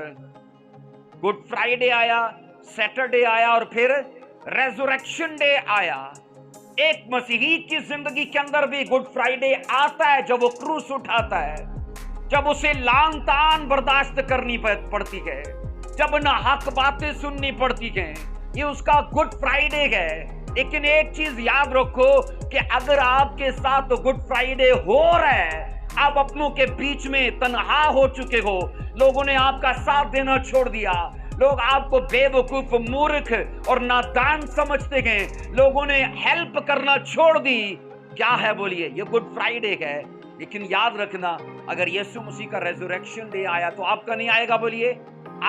گڈ فرائیڈے آیا, سیٹرڈے آیا اور پھر ریزوریکشن ڈے آیا. ایک مسیحی کی زندگی کے اندر بھی گڈ فرائیڈے آتا ہے جب وہ کروس اٹھاتا ہے, جب اسے لان تان برداشت کرنی پڑتی ہے, جب نہ حق باتیں سننی پڑتی ہیں, یہ اس کا گڈ فرائیڈے ہے. لیکن ایک چیز یاد رکھو کہ اگر آپ کے ساتھ گڈ فرائیڈے ہو رہا ہے، آپ اپنوں کے بیچ میں تنہا ہو چکے ہو، لوگوں نے آپ کا ساتھ دینا چھوڑ دیا، لوگ آپ کو بے وقوف، مورخ اور نادان سمجھتے ہیں، لوگوں نے ہیلپ کرنا چھوڑ دی، کیا ہے بولیے؟ یہ گڈ فرائیڈے ہے. لیکن یاد رکھنا، اگر یسوع مسیح کا ریزوریکشن ڈے آیا تو آپ کا نہیں آئے گا. بولیے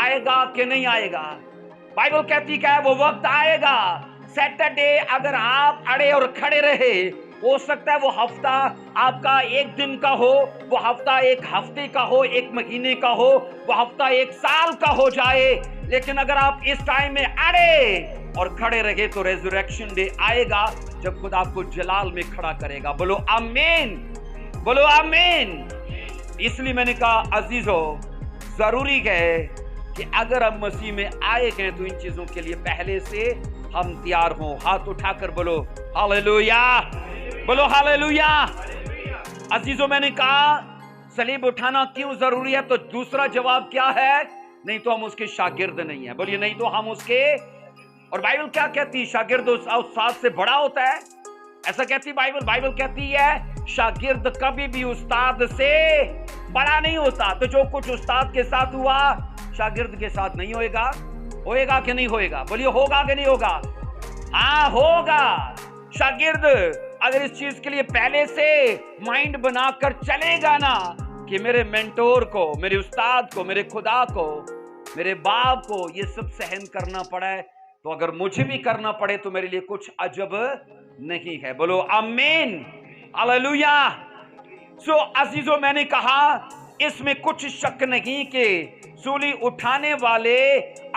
آئے گا کہ نہیں آئے گا؟ بائبل کہتی کہ وہ وقت آئے گا. سیٹرڈے اگر آپ اڑے اور کھڑے رہے، ہو سکتا ہے وہ ہفتہ آپ کا ایک دن کا ہو، وہ ہفتہ ایک ہفتے کا ہو، ایک مہینے کا ہو، وہ ہفتہ ایک سال کا ہو جائے، لیکن اگر آپ اس ٹائم میں اڑے اور کھڑے رہے تو ریزوریکشن ڈے آئے گا جب خدا آپ کو جلال میں کھڑا کرے گا. بولو آمین، بولو آمین. اس لیے میں نے کہا عزیزو، ضروری ہے کہ اگر ہم مسیح میں آئے گئے تو ان چیزوں کے لیے پہلے سے ہم تیار ہوں. ہاتھ اٹھا کر بولو ہاللیلویا، بولو ہاللیلویا. عزیزو، میں نے کہا صلیب اٹھانا کیوں ضروری ہے؟ تو دوسرا جواب کیا ہے؟ نہیں تو ہم اس کے شاگرد نہیں ہیں. بولیے نہیں تو ہم اس کے. اور بائبل کیا کہتی ہے؟ شاگرد استاد سے بڑا ہوتا ہے، ایسا کہتی بائبل. بائبل کہتی ہے شاگرد کبھی بھی استاد سے بڑا نہیں ہوتا. تو جو کچھ استاد کے ساتھ ہوا شاگرد کے ساتھ نہیں ہوئے گا. ہوئے گا کہ نہیں ہوئے گا؟ بولیے ہوگا کہ نہیں ہوگا؟ ہاں ہوگا. شاگرد اگر اس چیز کے لیے پہلے سے مائنڈ بنا کر چلے گا نا کہ میرے مینٹور کو، میرے استاد کو، میرے خدا کو، میرے باپ کو یہ سب سہن کرنا پڑا ہے، تو اگر مجھے بھی کرنا پڑے تو میرے لیے کچھ عجب نہیں ہے. بولو آمین، ہاللیلویا. سو عزیزو، میں نے کہا اس میں کچھ شک نہیں کہ سولی اٹھانے والے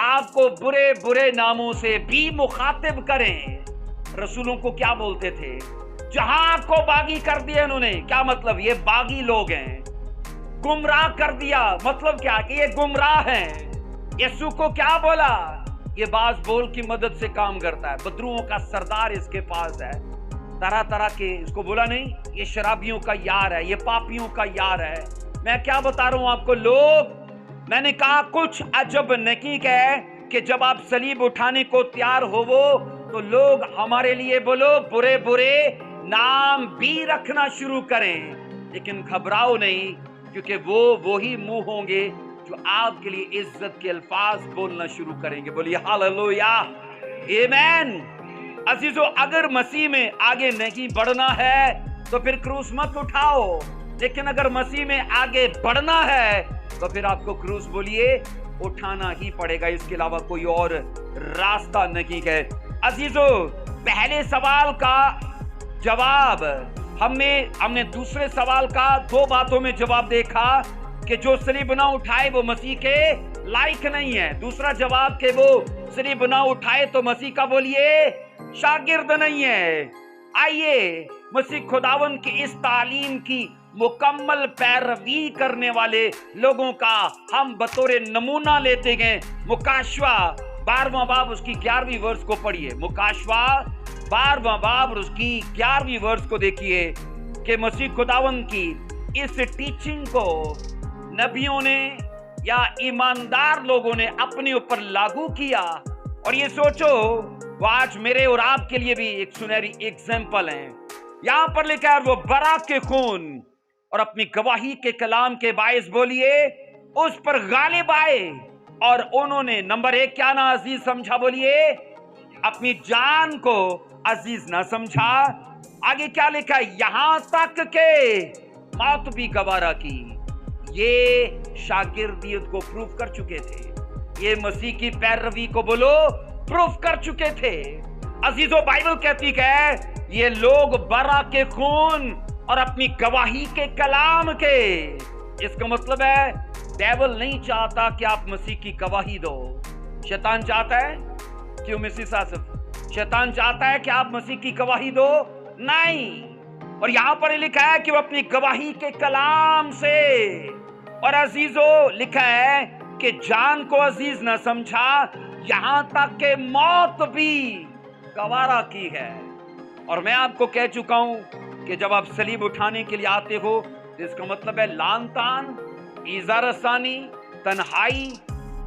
آپ کو برے برے ناموں سے بھی مخاطب کریں. رسولوں کو کیا بولتے تھے؟ جہاں کو باغی کر دیا انہوں نے. کیا مطلب؟ یہ باغی لوگ ہیں. گمراہ کر دیا مطلب کیا؟ کہ یہ گمراہ ہیں. یسوع کو کیا بولا؟ یہ باز بول کی مدد سے کام کرتا ہے، بدروؤں کا سردار اس کے پاس ہے، طرح طرح کے. اس کو بولا نہیں یہ شرابیوں کا یار ہے، یہ پاپیوں کا یار ہے. میں کیا بتا رہا ہوں آپ کو لوگ؟ میں نے کہا کچھ عجب نہیں ہے کہ جب آپ صلیب اٹھانے کو تیار ہو تو لوگ ہمارے لیے بولو برے برے نام بھی رکھنا شروع کریں. لیکن گھبراؤ نہیں، کیونکہ وہی منہ ہوں گے جو آپ کے لیے عزت کے الفاظ بولنا شروع کریں گے. بولیے ہاللیلویا، آمین. عزیزو، اگر مسیح میں آگے نہیں بڑھنا ہے تو پھر کروس مت اٹھاؤ. لیکن اگر مسیح میں آگے بڑھنا ہے تو پھر آپ کو کروس بولیے اٹھانا ہی پڑے گا. اس کے علاوہ کوئی اور راستہ نہیں ہے. عزیزو، پہلے سوال کا جواب ہم نے دوسرے سوال کا دو باتوں میں جواب دیکھا کہ جو صلیب نہ اٹھائے وہ مسیح کے لائق نہیں ہے. دوسرا جواب کہ وہ صلیب نہ اٹھائے تو مسیح کا بولیے شاگرد نہیں ہے. آئیے مسیح خداوند کی اس تعلیم کی مکمل پیروی کرنے والے لوگوں کا ہم بطور نمونہ لیتے گئے. مکاشوہ 12واں باب اس کی 11ویں ورس کو پڑھیے. مکاشوہ 12واں باب اس کی 11ویں ورس کو دیکھیے کہ مسیح خداوند کی اس ٹیچنگ کو نبیوں نے یا ایماندار لوگوں نے اپنے اوپر لاگو کیا. اور یہ سوچو وہ آج میرے اور آپ کے لیے بھی ایک سنہری ایگزامپل ہیں. یہاں پر لکھا ہے وہ برات کے خون اور اپنی گواہی کے کلام کے باعث بولیے اس پر غالب آئے. اور انہوں نے نمبر 1 کیا نہ عزیز سمجھا؟ بولیے اپنی جان کو عزیز نہ سمجھا. آگے کیا لکھا ہے؟ یہاں تک کہ موت بھی گوارا کی. یہ شاگردیت کو پروف کر چکے تھے، یہ مسیح کی پیروی کو بولو پروف کر چکے تھے. عزیزو، بائبل کہتی ہے یہ لوگ برا کے خون اور اپنی گواہی کے کلام کے. اس کا مطلب ہے ڈیول نہیں چاہتا کہ آپ مسیح کی گواہی دو. شیطان چاہتا ہے. کیوں مسیح آصف؟ شیطان چاہتا ہے کہ آپ مسیح کی گواہی دو؟ نہیں. اور یہاں پر لکھا ہے کہ وہ اپنی گواہی کے کلام سے. اور عزیزو لکھا ہے کہ جان کو عزیز نہ سمجھا، یہاں تک کہ موت بھی گوارا کی ہے. اور میں آپ کو کہہ چکا ہوں کہ جب آپ صلیب اٹھانے کے لیے آتے ہو تو اس کا مطلب ہے لان تان، ایذا رسانی، تنہائی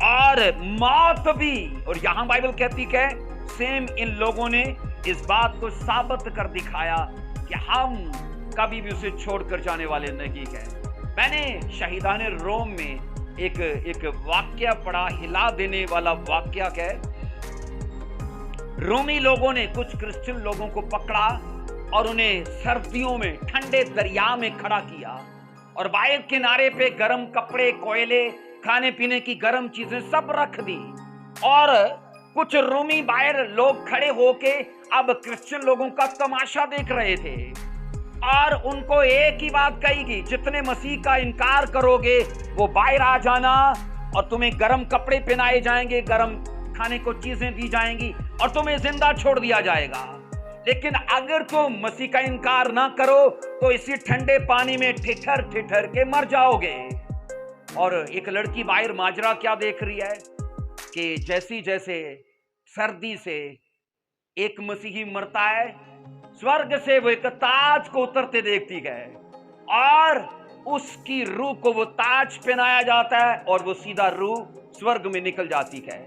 اور موت بھی. اور یہاں بائبل کہتی کہ सेम इन लोगों ने इस बात को साबित कर दिखाया कि हम कभी भी उसे छोड़कर जाने वाले नहीं हैं। मैंने शहीदान रोम में एक वाक्य पढ़ा, हिला देने वाला वाक्य है। रोमी लोगों ने कुछ क्रिश्चियन लोगों को पकड़ा और उन्हें सर्दियों में ठंडे दरिया में खड़ा किया और बाहर किनारे पे गर्म कपड़े, कोयले, खाने पीने की गर्म चीजें सब रख दी और कुछ रोमी बाहर लोग खड़े होके अब क्रिश्चियन लोगों का तमाशा देख रहे थे और उनको एक ही बात कही गई, जितने मसीह का इनकार करोगे वो बाहर आ जाना और तुम्हें गर्म कपड़े पहनाए जाएंगे, गर्म खाने को चीजें दी जाएंगी और तुम्हें जिंदा छोड़ दिया जाएगा। लेकिन अगर तुम मसीह का इनकार ना करो तो इसी ठंडे पानी में ठिठर ठिठर के मर जाओगे। और एक लड़की बाहर माजरा क्या देख रही है कि जैसी जैसे सर्दी से एक मसीही मरता है, स्वर्ग से वो एक ताज को उतरते देखती है और उसकी रूह को वो ताज पहनाया जाता है और वो सीधा रूह स्वर्ग में निकल जाती है।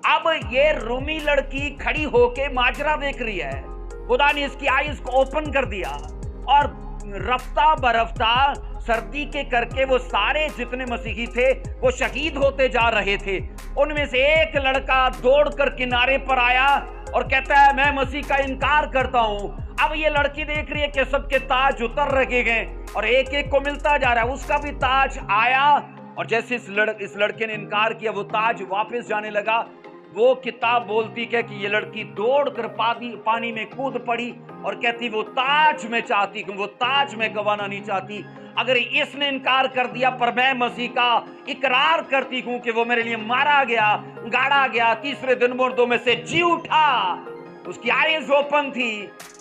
अब ये रोमी लड़की खड़ी होके माजरा देख रही है, खुदा ने इसकी आईज को ओपन कर दिया और रफ्ता बरफ्ता सर्दी के करके वो सारे जितने मसीही थे वो शहीद होते जा रहे थे। उनमें से एक लड़का दौड़कर किनारे पर आया और कहता है मैं मसीह का इनकार करता हूं। अब ये लड़की देख रही है कि सबके ताज उतर रखे गए और एक एक को मिलता जा रहा है, उसका भी ताज आया और जैसे इस लड़के ने इनकार किया वो ताज वापस जाने लगा। वो किताब बोलती है कि ये लड़की दौड़कर पानी में कूद पड़ी और कहती वो ताज मैं चाहती हूं, वो ताज मैं गंवाना नहीं चाहती। अगर इसने इनकार कर दिया पर मैं मसीह का इकरार करती हूं कि वो मेरे लिए मारा गया, गाड़ा गया, तीसरे दिन मुर्दों में से जी उठा। उसकी आईज ओपन थी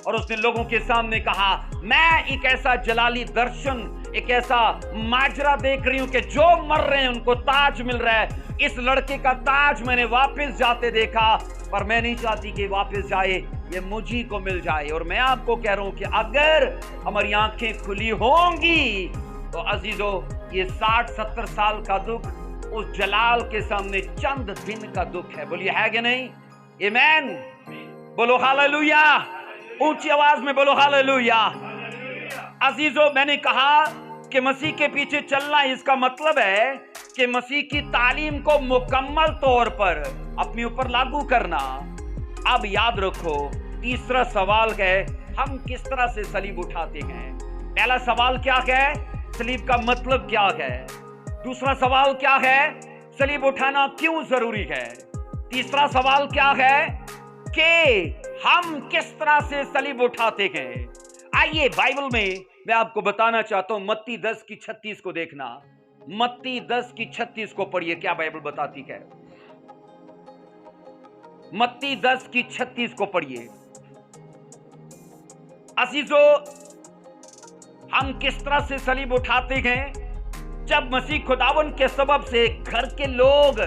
और उसने लोगों के सामने कहा मैं एक ऐसा जलाली दर्शन, एक ऐसा माजरा देख रही हूं कि जो मर रहे हैं उनको ताज मिल रहा है। इस लड़के का ताज मैंने वापस जाते देखा पर मैं नहीं चाहती कि वापस जाए, ये मुझी को मिल जाए। और मैं आपको कह रहा हूं कि अगर हमारी आंखें खुली होंगी तो अजीजों ये 60-70 साल का दुख उस जलाल के सामने चंद दिन का दुख है। बोलिए है कि नहीं? आमीन। बोलो हालेलुया, ऊंची आवाज में बोलो हालेलुया। अजीजों मैंने कहा कि मसीह के पीछे चलना इसका मतलब है कि मसीह की तालीम को मुकम्मल तौर पर अपने ऊपर लागू करना। अब याद रखो तीसरा सवाल है हम किस तरह से सलीब उठाते हैं। पहला सवाल क्या है? सलीब का मतलब क्या है? दूसरा सवाल क्या है? सलीब उठाना क्यों जरूरी है? तीसरा सवाल क्या है कि हम किस तरह से सलीब उठाते हैं। आइए बाइबल में मैं आपको बताना चाहता हूं, मत्ती 10:36 को देखना। मत्ती 10:36 को पढ़िए, क्या बाइबल बताती है। मत्ती 10:36 को पढ़िए। अजीजों हम किस तरह से सलीब उठाते हैं? जब मसीह खुदावन के सबब से घर के लोग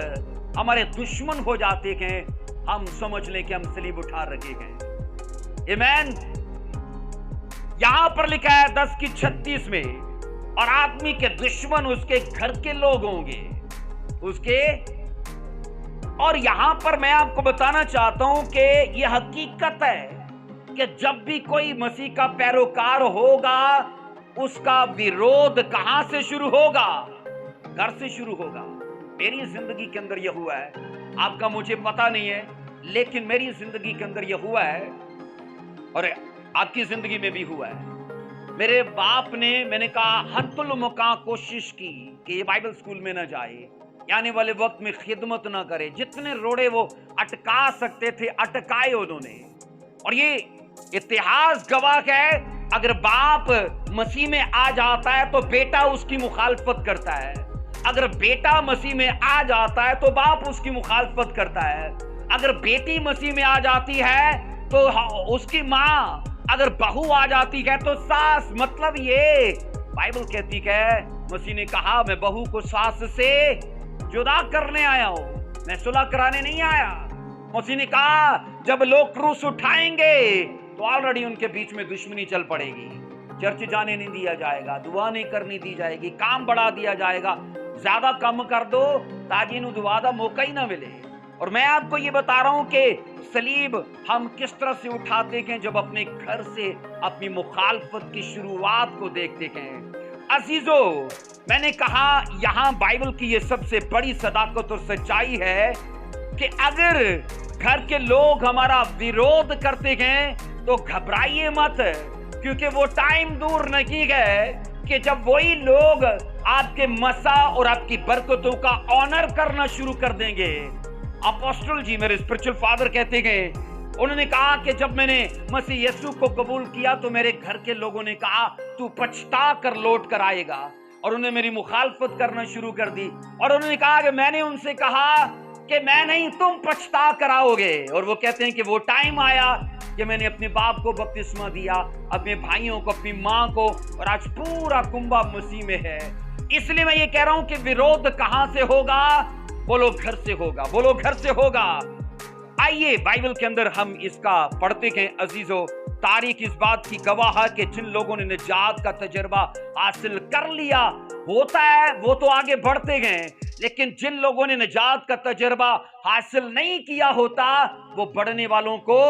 हमारे दुश्मन हो जाते हैं, हम समझ लें कि हम सलीब उठा रखे हैं। आमीन। यहां पर लिखा है 10:36 में, और आदमी के दुश्मन उसके घर के लोग होंगे उसके। और यहां पर मैं आपको बताना चाहता हूं कि यह हकीकत है कि जब भी कोई मसीह का पैरोकार होगा उसका विरोध कहां से शुरू होगा? घर से शुरू होगा। मेरी जिंदगी के अंदर यह हुआ है, आपका मुझे पता नहीं है, लेकिन मेरी जिंदगी के अंदर यह हुआ है और आपकी जिंदगी में भी हुआ है। मेरे बाप ने, मैंने कहा हत्तुल मुका कोशिश की कि ये बाइबल स्कूल में ना जाए, आने वाले वक्त में खिदमत ना करे। जितने रोड़े वो अटका सकते थे अटकाए उन्होंने। और ये इतिहास गवाह है, अगर बाप मसीह में आ जाता है तो बेटा उसकी मुखालफत करता है, अगर बेटा मसीह में आ जाता है तो बाप उसकी मुखालफत करता है, अगर बेटी मसीह में आ जाती है तो उसकी माँ, अगर बहू आ जाती है तो सास। मतलब ये बाइबल कहती है, मसीह ने कहा मैं बहू को सास से जुदा करने आया हूं, मैं सुलह कराने नहीं आया। मसीह ने कहा जब लोग क्रूस उठाएंगे तो ऑलरेडी उनके बीच में दुश्मनी चल पड़ेगी, चर्च जाने नहीं दिया जाएगा, दुआ नहीं करनी दी जाएगी, काम बढ़ा दिया जाएगा, ज्यादा कम कर दो ताकि इन्हें दुआ का मौका ही ना मिले। اور میں آپ کو یہ بتا رہا ہوں کہ صلیب ہم کس طرح سے اٹھاتے ہیں جب اپنے گھر سے اپنی مخالفت کی شروعات کو دیکھتے ہیں۔ عزیزو، میں نے کہا یہاں بائبل کی یہ سب سے بڑی صداقت اور سچائی ہے کہ اگر گھر کے لوگ ہمارا ویرود کرتے ہیں تو گھبرائیے مت، کیونکہ وہ ٹائم دور نہیں ہے کہ جب وہی لوگ آپ کے مسا اور آپ کی برکتوں کا آنر کرنا شروع کر دیں گے۔ اپوسٹل جی، میرے اسپرچل فادر کہتے ہیں، انہوں نے کہا کہ جب میں نے مسیح یسوع کو قبول کیا تو میرے گھر کے لوگوں نے کہا تو پچھتا کر لوٹ کر آئے گا، اور انہوں نے میری مخالفت کرنا شروع کر دی، اور انہوں نے کہا کہ میں نے ان سے کہا کہ میں نہیں، تم پچھتا کر آؤ گے۔ اور وہ کہتے ہیں کہ وہ ٹائم آیا کہ میں نے اپنے باپ کو بپتسمہ دیا، اپنے بھائیوں کو، اپنی ماں کو، اور آج پورا کنبہ مسیح میں ہے۔ اس لیے میں یہ کہہ رہا ہوں کہ ویرود کہاں سے ہوگا؟ بولو گھر سے ہوگا، بولو گھر سے ہوگا۔ آئیے بائبل کے اندر ہم اس کا پڑھتے ہیں عزیزو۔ تاریخ اس بات کی گواہ ہے کہ جن لوگوں نے نجات کا تجربہ حاصل کر لیا ہوتا ہے وہ تو آگے بڑھتے گئے، لیکن جن لوگوں نے نجات کا تجربہ حاصل نہیں کیا ہوتا وہ بڑھنے والوں کو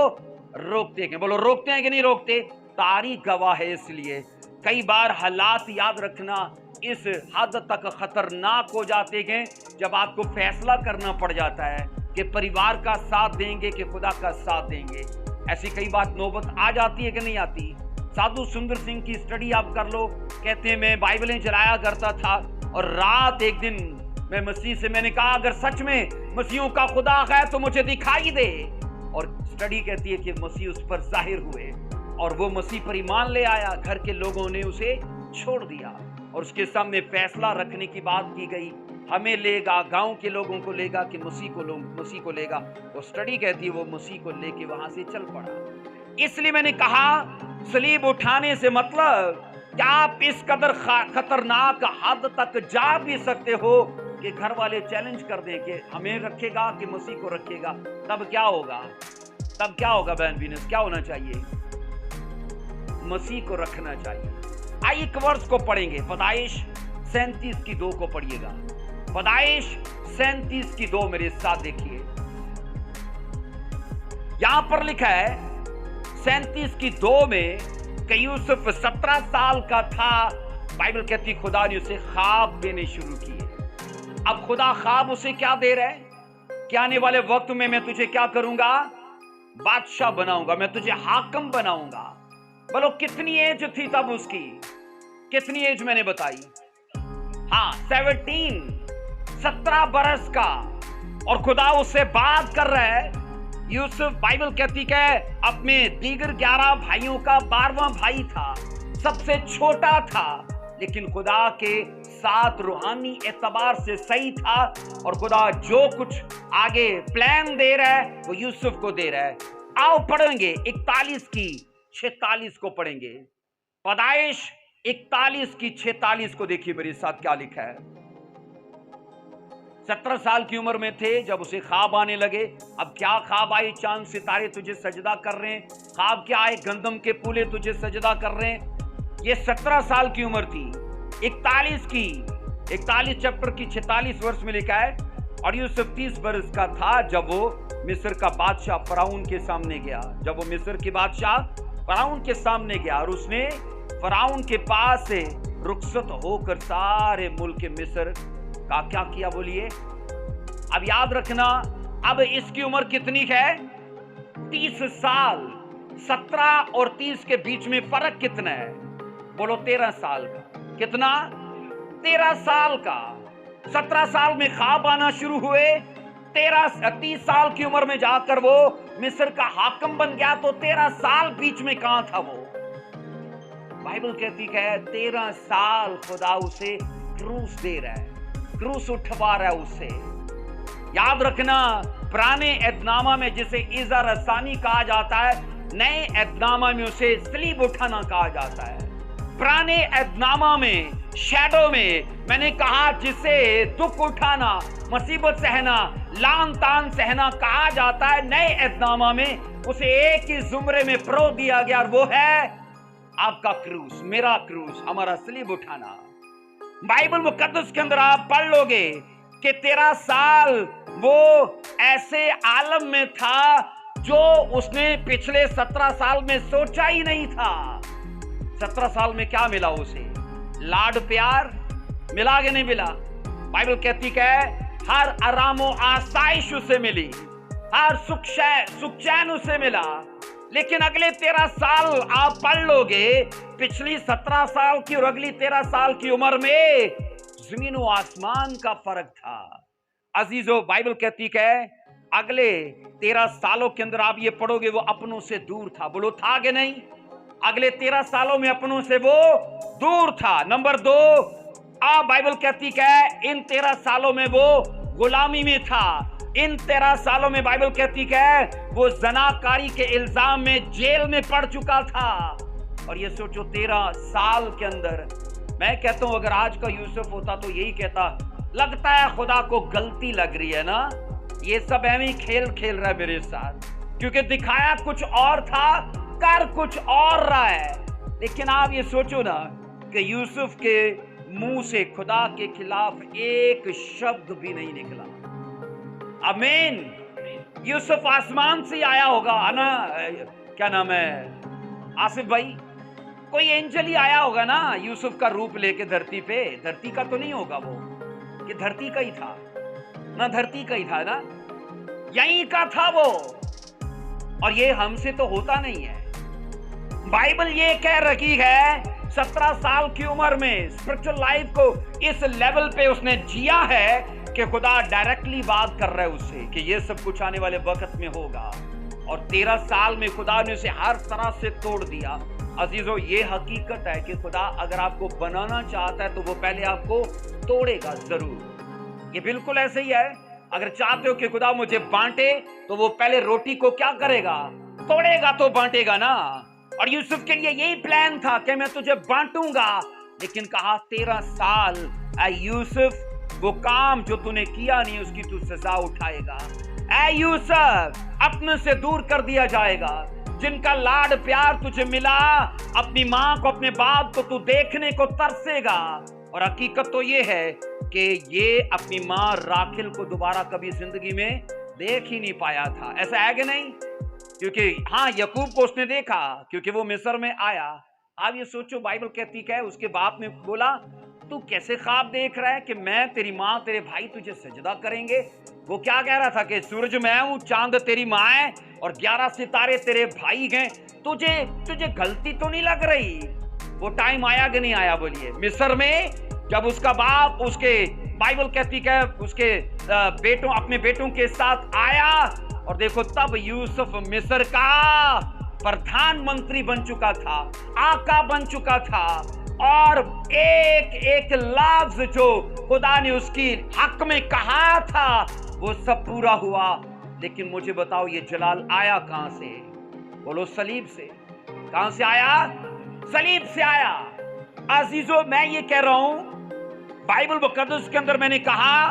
روکتے ہیں۔ بولو روکتے ہیں کہ نہیں روکتے؟ تاریخ گواہ ہے۔ اس لیے کئی بار حالات یاد رکھنا اس حد تک خطرناک ہو جاتے ہیں جب آپ کو فیصلہ کرنا پڑ جاتا ہے کہ پریوار کا ساتھ دیں گے کہ خدا کا ساتھ دیں گے۔ ایسی کئی بات نوبت آ جاتی ہے کہ نہیں آتی؟ سادھو سندر سنگھ کی سٹڈی آپ کر لو، کہتے ہیں میں بائبلیں چلایا کرتا تھا اور رات ایک دن میں مسیح سے میں نے کہا اگر سچ میں مسیحوں کا خدا ہے تو مجھے دکھائی دے، اور سٹڈی کہتی ہے کہ مسیح اس پر ظاہر ہوئے اور وہ مسیح پر ایمان لے آیا۔ گھر کے لوگوں نے اسے چھوڑ دیا اور اس کے سامنے فیصلہ رکھنے کی بات کی گئی، ہمیں لے گا، گاؤں کے لوگوں کو لے گا کہ مسیح کو لے گا۔ وہ سٹڈی کہتی ہے وہ مسیح کو لے کے وہاں سے چل پڑا۔ اس لیے میں نے کہا صلیب اٹھانے سے مطلب کیا آپ اس قدر خطرناک حد تک جا بھی سکتے ہو کہ گھر والے چیلنج کر دیں کہ ہمیں رکھے گا کہ مسیح کو رکھے گا؟ تب کیا ہوگا؟ تب کیا ہوگا بہن وینس؟ کیا ہونا چاہیے؟ مسیح کو رکھنا چاہیے۔ آئیے ایک ورس کو پڑھیں گے، پیدائش 37:2 کو پڑھیے گا۔ پیدائش 37:2 میرے ساتھ دیکھیے، یہاں پر لکھا ہے 37:2 میں کہ یوسف 17 سال کا تھا، بائبل کہتی خدا نے اسے خواب دینے شروع کیے۔ اب خدا خواب اسے کیا دے رہا ہے کہ آنے والے وقت میں تجھے کیا کروں گا؟ بادشاہ بناؤں گا، میں تجھے حاکم بناؤں گا۔ بولو کتنی ایج تھی تب اس کی؟ کتنی ایج میں نے بتائی؟ ہاں 17 برس کا، اور خدا اس سے بات کر رہا ہے۔ یوسف بائبل کہتی کہ اپنے دیگر 11 بھائیوں کا 12واں بھائی تھا، سب سے چھوٹا تھا، لیکن خدا کے ساتھ روحانی اعتبار سے صحیح تھا، اور خدا جو کچھ آگے پلان دے رہا ہے وہ یوسف کو دے رہا ہے۔ آؤ پڑھیں گے 41:46 کو پڑھیں گے۔ پیدائش 41:46 کو دیکھیے میرے ساتھ کیا لکھا ہے۔ 17 سال کی عمر میں تھے جب اسے خواب آنے لگے۔ اب کیا خواب آئے؟ چاند ستارے تجھے سجدہ کر رہے ہیں۔ خواب کیا آئے؟ گندم کے پھولے تجھے سجدہ کر رہے ہیں۔ یہ 17 سال کی عمر تھی۔ 41 چیپٹر کی 46 ورس میں لکھا ہے، اور یوسف 30 برس کا تھا جب وہ مصر کا بادشاہ فرعون کے سامنے گیا۔ جب وہ مصر کے بادشاہ فرعون کے سامنے گیا اور اس نے فرعون کے پاس سے رخصت ہو کر سارے ملک مصر کا کیا کیا؟ بولیے۔ اب یاد رکھنا، اب اس کی عمر کتنی ہے؟ 30 سال۔ 17 اور 30 کے بیچ میں فرق کتنا ہے؟ بولو 13 سال کا۔ کتنا؟ 13 سال کا۔ 17 سال میں خواب آنا شروع ہوئے، 30 سال کی عمر میں جا کر وہ مصر کا حاکم بن گیا، تو 13 سال بیچ میں کہاں تھا وہ؟ بائبل کہتی ہے 13 سال خدا اسے کروس دے رہا ہے، کروس اٹھوا رہا ہے اسے۔ یاد رکھنا، پرانے عہد نامہ میں جسے ایذا رسانی کہا جاتا ہے، نئے عہد نامہ میں اسے صلیب اٹھانا کہا جاتا ہے۔ پرانے عہد نامہ میں شیڈو میں نے کہا جسے دکھ اٹھانا، مصیبت سہنا، لان تان سہنا کہا جاتا ہے، نئے عہد نامہ میں اسے ایک ہی زمرے میں پرو دیا گیا، اور وہ ہے آپ کا کروس، میرا کروس، ہمارا صلیب اٹھانا۔ بائبل مقدس کے اندر آپ پڑھ لو گے کہ 13 سال وہ ऐसे आलम में था जो उसने पिछले 17 साल में सोचा ही नहीं था। 17 साल में क्या मिला उसे? लाड प्यार मिला कि नहीं मिला? बाइबल कहती है हर आरामो आसाइश उसे मिली, हर सुख चैन उसे मिला। लेकिन अगले 13 साल आप पढ़ लोगे, पिछली 17 साल की और अगली 13 साल की उम्र में जमीन और आसमान का फर्क था। अजीजों, बाइबल कहती है अगले 13 सालों के अंदर आप ये पढ़ोगे वो अपनों से दूर था। बोलो था कि नहीं? अगले 13 सालों में अपनों से वो दूर था। नंबर 2, बाइबल कहती है इन 13 सालों में वो गुलामी में था। इन 13 सालों में बाइबल कहती है वो जनाकारी के इल्जाम में जेल में पड़ चुका था। और ये सोचो 13 साल के अंदर, मैं कहता हूं अगर आज का यूसुफ होता तो यही कहता, लगता है खुदा को गलती लग रही है ना, ये सब ऐਵੇਂ खेल खेल रहा है मेरे साथ, क्योंकि दिखाया कुछ और था, कर कुछ और रहा है। लेकिन आप ये सोचो ना कि यूसुफ के मुंह से खुदा के खिलाफ एक शब्द भी नहीं निकला। आमीन। यूसुफ आसमान से आया होगा ना, क्या नाम है आसिफ भाई, कोई एंजल ही आया होगा ना यूसुफ का रूप लेके धरती पे। धरती का तो नहीं होगा वो, कि धरती का ही था ना, धरती का ही था ना, यहीं का था वो। और ये हमसे तो होता नहीं है। बाइबल ये कह रही है 17 साल की उम्र में स्पिरिचुअल लाइफ को इस लेवल पे उसने जिया है कि खुदा डायरेक्टली बात कर रहा है उससे कि ये सब कुछ आने वाले वक्त में होगा। और 13 साल में खुदा ने उसे हर तरह से तोड़ दिया। अजीजों, ये हकीकत है कि खुदा अगर आपको बनाना चाहता है तो वो पहले आपको तोड़ेगा जरूर। ये बिल्कुल ऐसे ही है। अगर चाहते हो कि खुदा मुझे बांटे तो वो पहले रोटी को क्या करेगा? तोड़ेगा तो बांटेगा ना। और यूसुफ के लिए यही प्लान था कि मैं तुझे बांटूंगा, लेकिन कहा 13 साल यूसुफ, वो काम जो तूने किया नहीं उसकी तू सजा उठाएगा। ऐ यूसुफ, अपने से दूर कर दिया जाएगा। जिनका लाड प्यार तुझे मिला, अपनी मां को अपने बाप को तू देखने को तरसेगा। और हकीकत तो ये है कि ये अपनी मां राखिल को दोबारा कभी जिंदगी में देख ही नहीं पाया था। ऐसा है कि नहीं? क्योंकि हाँ, यकूब को उसने देखा क्योंकि वो मिस्र में आया। आप ये सोचो, बाइबल कहती है उसके बाप ने बोला तू कैसे ख्वाब देख रहा है कि मैं, तेरी माँ, तेरे भाई तुझे सजदा करेंगे। वो क्या कह रहा था कि सूरज मैं हूँ, चांद तेरी माँ है और 11 सितारे तेरे भाई हैं। तुझे गलती तो नहीं लग रही? वो टाइम आया कि नहीं आया? बोलिए। मिस्र में जब उसका बाप उसके, बाइबल कहती है उसके अपने बेटों के साथ आया, और देखो तब यूसुफ मिस्र का प्रधानमंत्री बन चुका था, आका बन चुका था। और एक एक लफ्ज जो खुदा ने उसकी हक में कहा था वो सब पूरा हुआ। लेकिन मुझे बताओ ये जलाल आया कहां से? बोलो सलीब से। कहां से आया? सलीब से आया। अजीजों, मैं ये कह रहा हूं, बाइबल मुकद्दस के अंदर मैंने कहा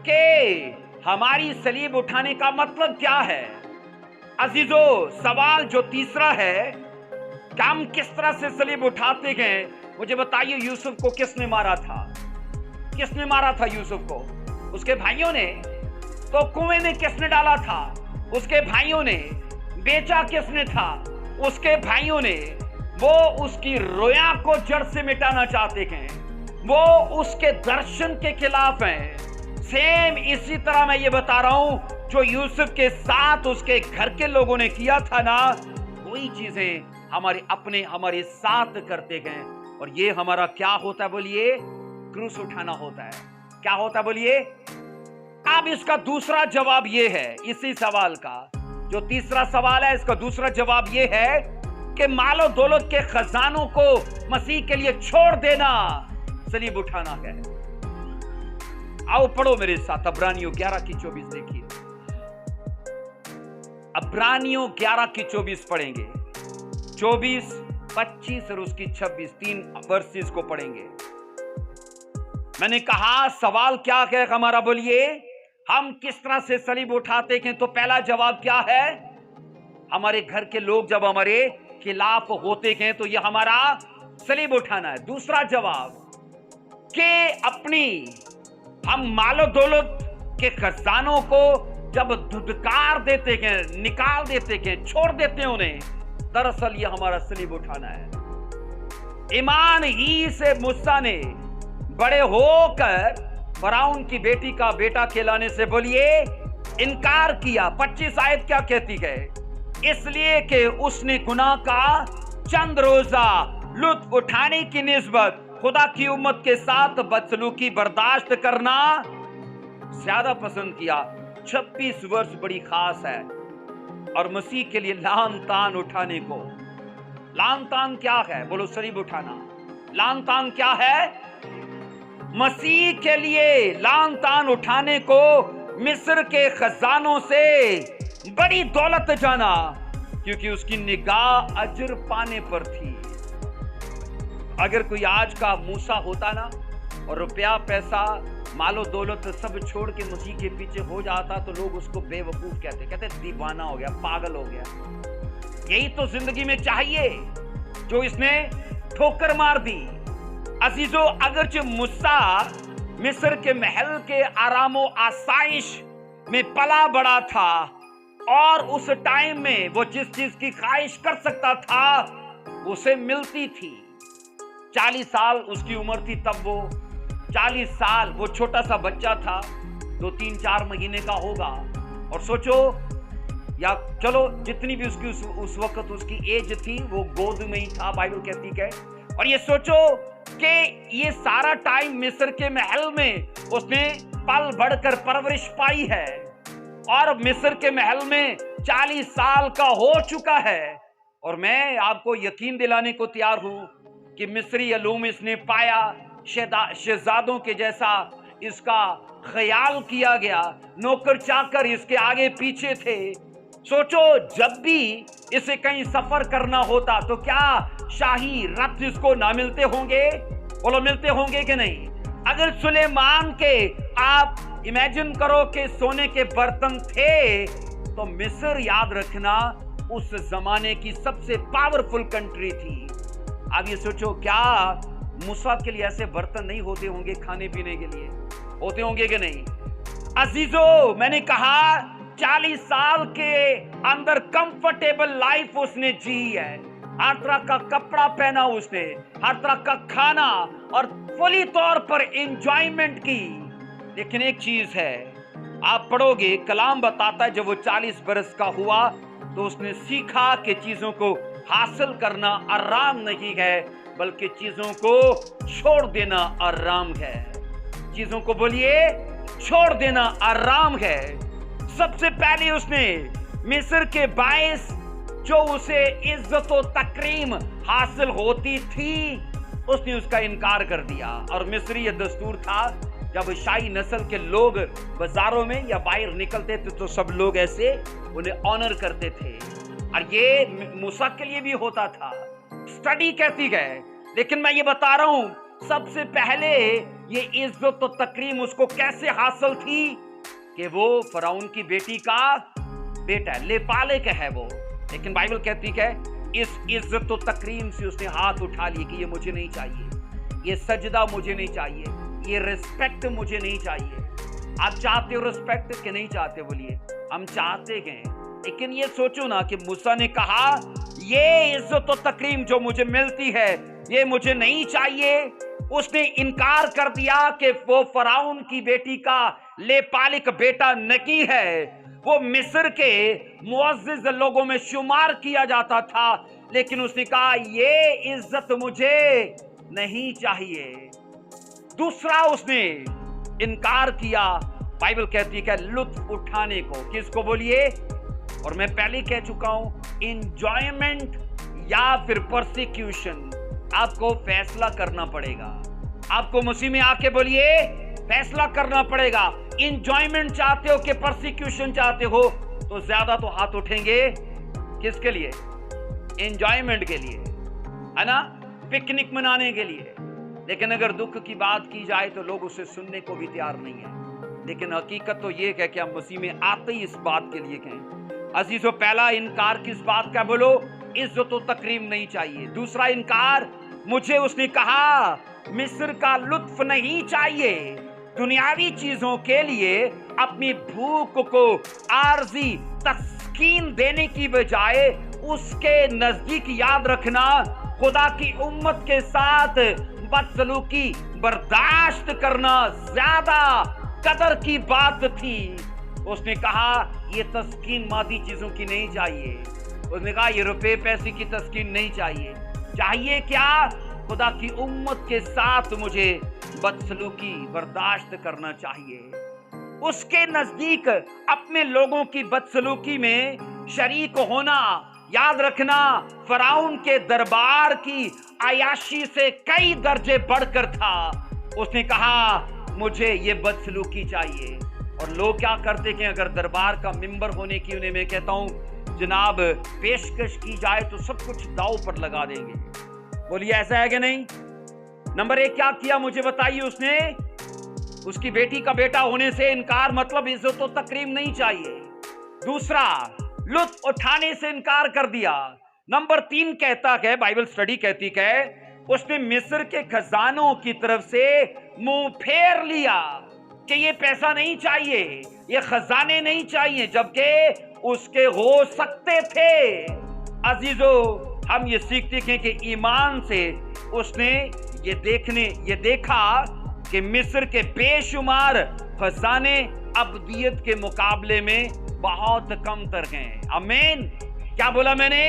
कि हमारी सलीब उठाने का मतलब क्या है। अजीजों, सवाल जो तीसरा है कि हम किस तरह से सलीब उठाते हैं, मुझे बताइए यूसुफ को किसने मारा था? किसने मारा था यूसुफ को? उसके भाइयों ने। तो कुएं में किसने डाला था? उसके भाइयों ने। बेचा किसने था? उसके भाइयों ने। वो उसकी रोया को जड़ से मिटाना चाहते हैं, वो उसके दर्शन के खिलाफ हैं। सेम इसी तरह मैं ये बता रहा हूं, जो यूसुफ के साथ उसके घर के लोगों ने किया था ना, वही चीजें हमारे साथ करते हैं। और ये हमारा क्या होता है? बोलिए, क्रूस उठाना होता है। क्या होता है? बोलिए। अब इसका दूसरा जवाब ये है, इसी सवाल का जो तीसरा सवाल है, इसका दूसरा जवाब ये है कि मालो दौलत के खजानों को मसीह के लिए छोड़ देना सलीब उठाना है। आओ पढ़ो मेरे साथ अब्रानियों 11 की 24 देखिए। अब्रानियों 11 की 24 पढ़ेंगे। 24, 25 और उसकी 26, 3 वर्सेस को पढ़ेंगे। मैंने कहा सवाल क्या है हमारा? बोलिए, हम किस तरह से सलीब उठाते हैं? तो पहला जवाब क्या है? हमारे घर के लोग जब हमारे खिलाफ होते हैं तो यह हमारा सलीब उठाना है। दूसरा जवाब कि हम मालो दौलत के खजानों को जब धुतकार देते हैं, निकाल देते हैं, छोड़ देते हैं उन्हें, दरअसल ये हमारा सलीब उठाना है। ईमान ही से मूसा ने बड़े होकर फराउन की बेटी का बेटा कहलाने से बोलिए इनकार किया। 25 आयत क्या कहती है? इसलिए कि उसने गुनाह का चंद रोजा लुत्फ उठाने की निस्बत खुदा की उम्मत के साथ बदसलूकी बर्दाश्त करना ज्यादा पसंद किया। 26 वर्ष बड़ी खास है और मसीह के लिए लान तान उठाने को, लान तान क्या है? बोलो सलीब उठाना। लान तान क्या है? मसीह के लिए लान तान उठाने को मिस्र के खजानों से बड़ी दौलत जाना, क्योंकि उसकी निगाह अजर पाने पर थी। अगर कोई आज का मूसा होता ना और रुपया पैसा मालो दौलत सब छोड़ के मसीह के पीछे हो जाता तो लोग उसको बेवकूफ कहते दीवाना हो गया, पागल हो गया। यही तो जिंदगी में चाहिए जो इसने ठोकर मार दी। अजीजों, अगरचे मूसा मिस्र के महल के आरामो आसाइश में पला बड़ा था और उस टाइम में वो जिस चीज की ख्वाहिश कर सकता था उसे मिलती थी। 40 साल उसकी उम्र थी तब वो 40 साल वो छोटा सा बच्चा था, 2-3-4 महीने का होगा। और सोचो, या चलो जितनी भी उसकी उस वक्त उसकी एज थी वो गोद में ही था, बाइबल कहती है। और ये सोचो कि ये सारा टाइम मिस्र के महल में उसने पल बढ़कर परवरिश पाई है और मिस्र के महल में 40 साल का हो चुका है। और मैं आपको यकीन दिलाने को तैयार हूं कि मिस्री अलूम इसने पाया, शहजादों के जैसा इसका ख्याल किया गया, नौकर चाकर इसके आगे पीछे थे। सोचो, जब भी इसे कहीं सफर करना होता तो क्या शाही रथ इसको ना मिलते होंगे? बोलो, मिलते होंगे कि नहीं? अगर सुलेमान के आप इमेजिन करो कि सोने के बर्तन थे तो मिस्र, याद रखना, उस जमाने की सबसे पावरफुल कंट्री थी। अब ये सोचो, क्या मूसा के लिए ऐसे बर्तन नहीं होते होंगे खाने पीने के लिए? होते होंगे कि नहीं? अजीजों, मैंने कहा 40 साल के अंदर कंफर्टेबल लाइफ उसने जी है। हर तरह का कपड़ा पहना उसने, हर तरह का खाना और फुली तौर पर एंजॉयमेंट की। लेकिन एक चीज है, आप पढ़ोगे, कलाम बताता है जब वो 40 बरस का हुआ तो उसने सीखा कि चीजों को हासिल करना आराम नहीं है बल्कि चीजों को छोड़ देना आराम है। चीजों को बोलिए, छोड़ देना आराम है। सबसे पहले उसने मिस्र के बायस जो उसे इज्जत और तकरीम हासिल होती थी उसने उसका इनकार कर दिया। और मिस्री ये दस्तूर था, जब शाही नस्ल के लोग बाजारों में या बाहर निकलते थे तो सब लोग ऐसे उन्हें ऑनर करते थे। और ये मूसा के लिए भी होता था, स्टडी कहती है। लेकिन मैं ये बता रहा हूं, सबसे पहले ये इज्जत और तकरीम उसको कैसे हासिल थी कि वो फराउन की बेटी का बेटा है, लेपाले का है वो। लेकिन बाइबल कहती है इस इज्जत और तकरीम से उसने हाथ उठा लिए कि ये मुझे नहीं चाहिए, ये सजदा मुझे नहीं चाहिए, ये रिस्पेक्ट मुझे नहीं चाहिए। आप चाहते हो रिस्पेक्ट कि नहीं चाहते? बोलिए, हम चाहते हैं। लेकिन ये सोचो ना कि मूसा ने कहा ये इज्जत और तकरीम जो मुझे मिलती है ये मुझे नहीं चाहिए। उसने इनकार कर दिया कि वो फराउन की बेटी का लेपालिक बेटा नहीं है, वो मिस्र के मुअज्जिज लोगों में शुमार किया जाता था। लेकिन उसने कहा ये इज्जत मुझे नहीं चाहिए। दूसरा, उसने इनकार किया, बाइबल कहती है लुत्फ उठाने को। किसको? बोलिए। और मैं पहले कह चुका हूं, एंजॉयमेंट या फिर परसिक्यूशन, आपको फैसला करना पड़ेगा। आपको मसीह में आके बोलिए फैसला करना पड़ेगा। एंजॉयमेंट चाहते हो कि परसिक्यूशन चाहते हो? तो ज्यादा तो हाथ उठेंगे किसके लिए? एंजॉयमेंट के लिए, है ना, पिकनिक मनाने के लिए। लेकिन अगर दुख की बात की जाए तो लोग उसे सुनने को भी तैयार नहीं है। लेकिन हकीकत तो ये है कि हम मसीह में आते ही इस बात के लिए कहें। अजीजों, पहला इनकार किस बात का? बोलो, इज्जत और तकरीम नहीं चाहिए। दूसरा इनकार, मुझे उसने कहा मिस्र का लुत्फ नहीं चाहिए। दुनियावी चीजों के लिए अपनी भूख को आर्जी तस्कीन देने की बजाय उसके नजदीक याद रखना खुदा की उम्मत के साथ बदसलूकी बर्दाश्त करना ज्यादा कदर की बात थी। उसने कहा ये तस्कीन मादी चीजों की नहीं चाहिए। उसने कहा ये रुपए पैसे की तस्कीन नहीं चाहिए। चाहिए क्या? खुदा की उम्मत के साथ मुझे बदसलूकी बर्दाश्त करना चाहिए। उसके नजदीक अपने लोगों की बदसलूकी में शरीक होना, याद रखना, फराउन के दरबार की आयाशी से कई दर्जे बढ़कर था। उसने कहा मुझे ये बदसलूकी चाहिए। और लोग क्या करते कि अगर दरबार का मेंबर होने की उन्हें मैं कहता हूं जनाब पेशकश की जाए तो सब कुछ दांव पर लगा देंगे। बोलिए ऐसा है कि नहीं? नंबर 1 क्या किया मुझे बताइए उसने? उसकी बेटी का बेटा होने से इनकार, मतलब इज्जत और तकरीम नहीं चाहिए। दूसरा, लुत्फ उठाने से इनकार कर दिया। नंबर 3 कहता है, बाइबल स्टडी कहती है, उसने मिस्र के खजानों की तरफ से मुंह फेर लिया कि ये पैसा नहीं चाहिए, ये खजाने नहीं चाहिए, जबकि उसके हो सकते थे। अजीजों, हम ये सीखते हैं कि ईमान से उसने ये देखा कि मिस्र के बेशुमार खजाने अब्दियत के मुकाबले में बहुत कम तर हैं। आमीन। क्या बोला मैंने?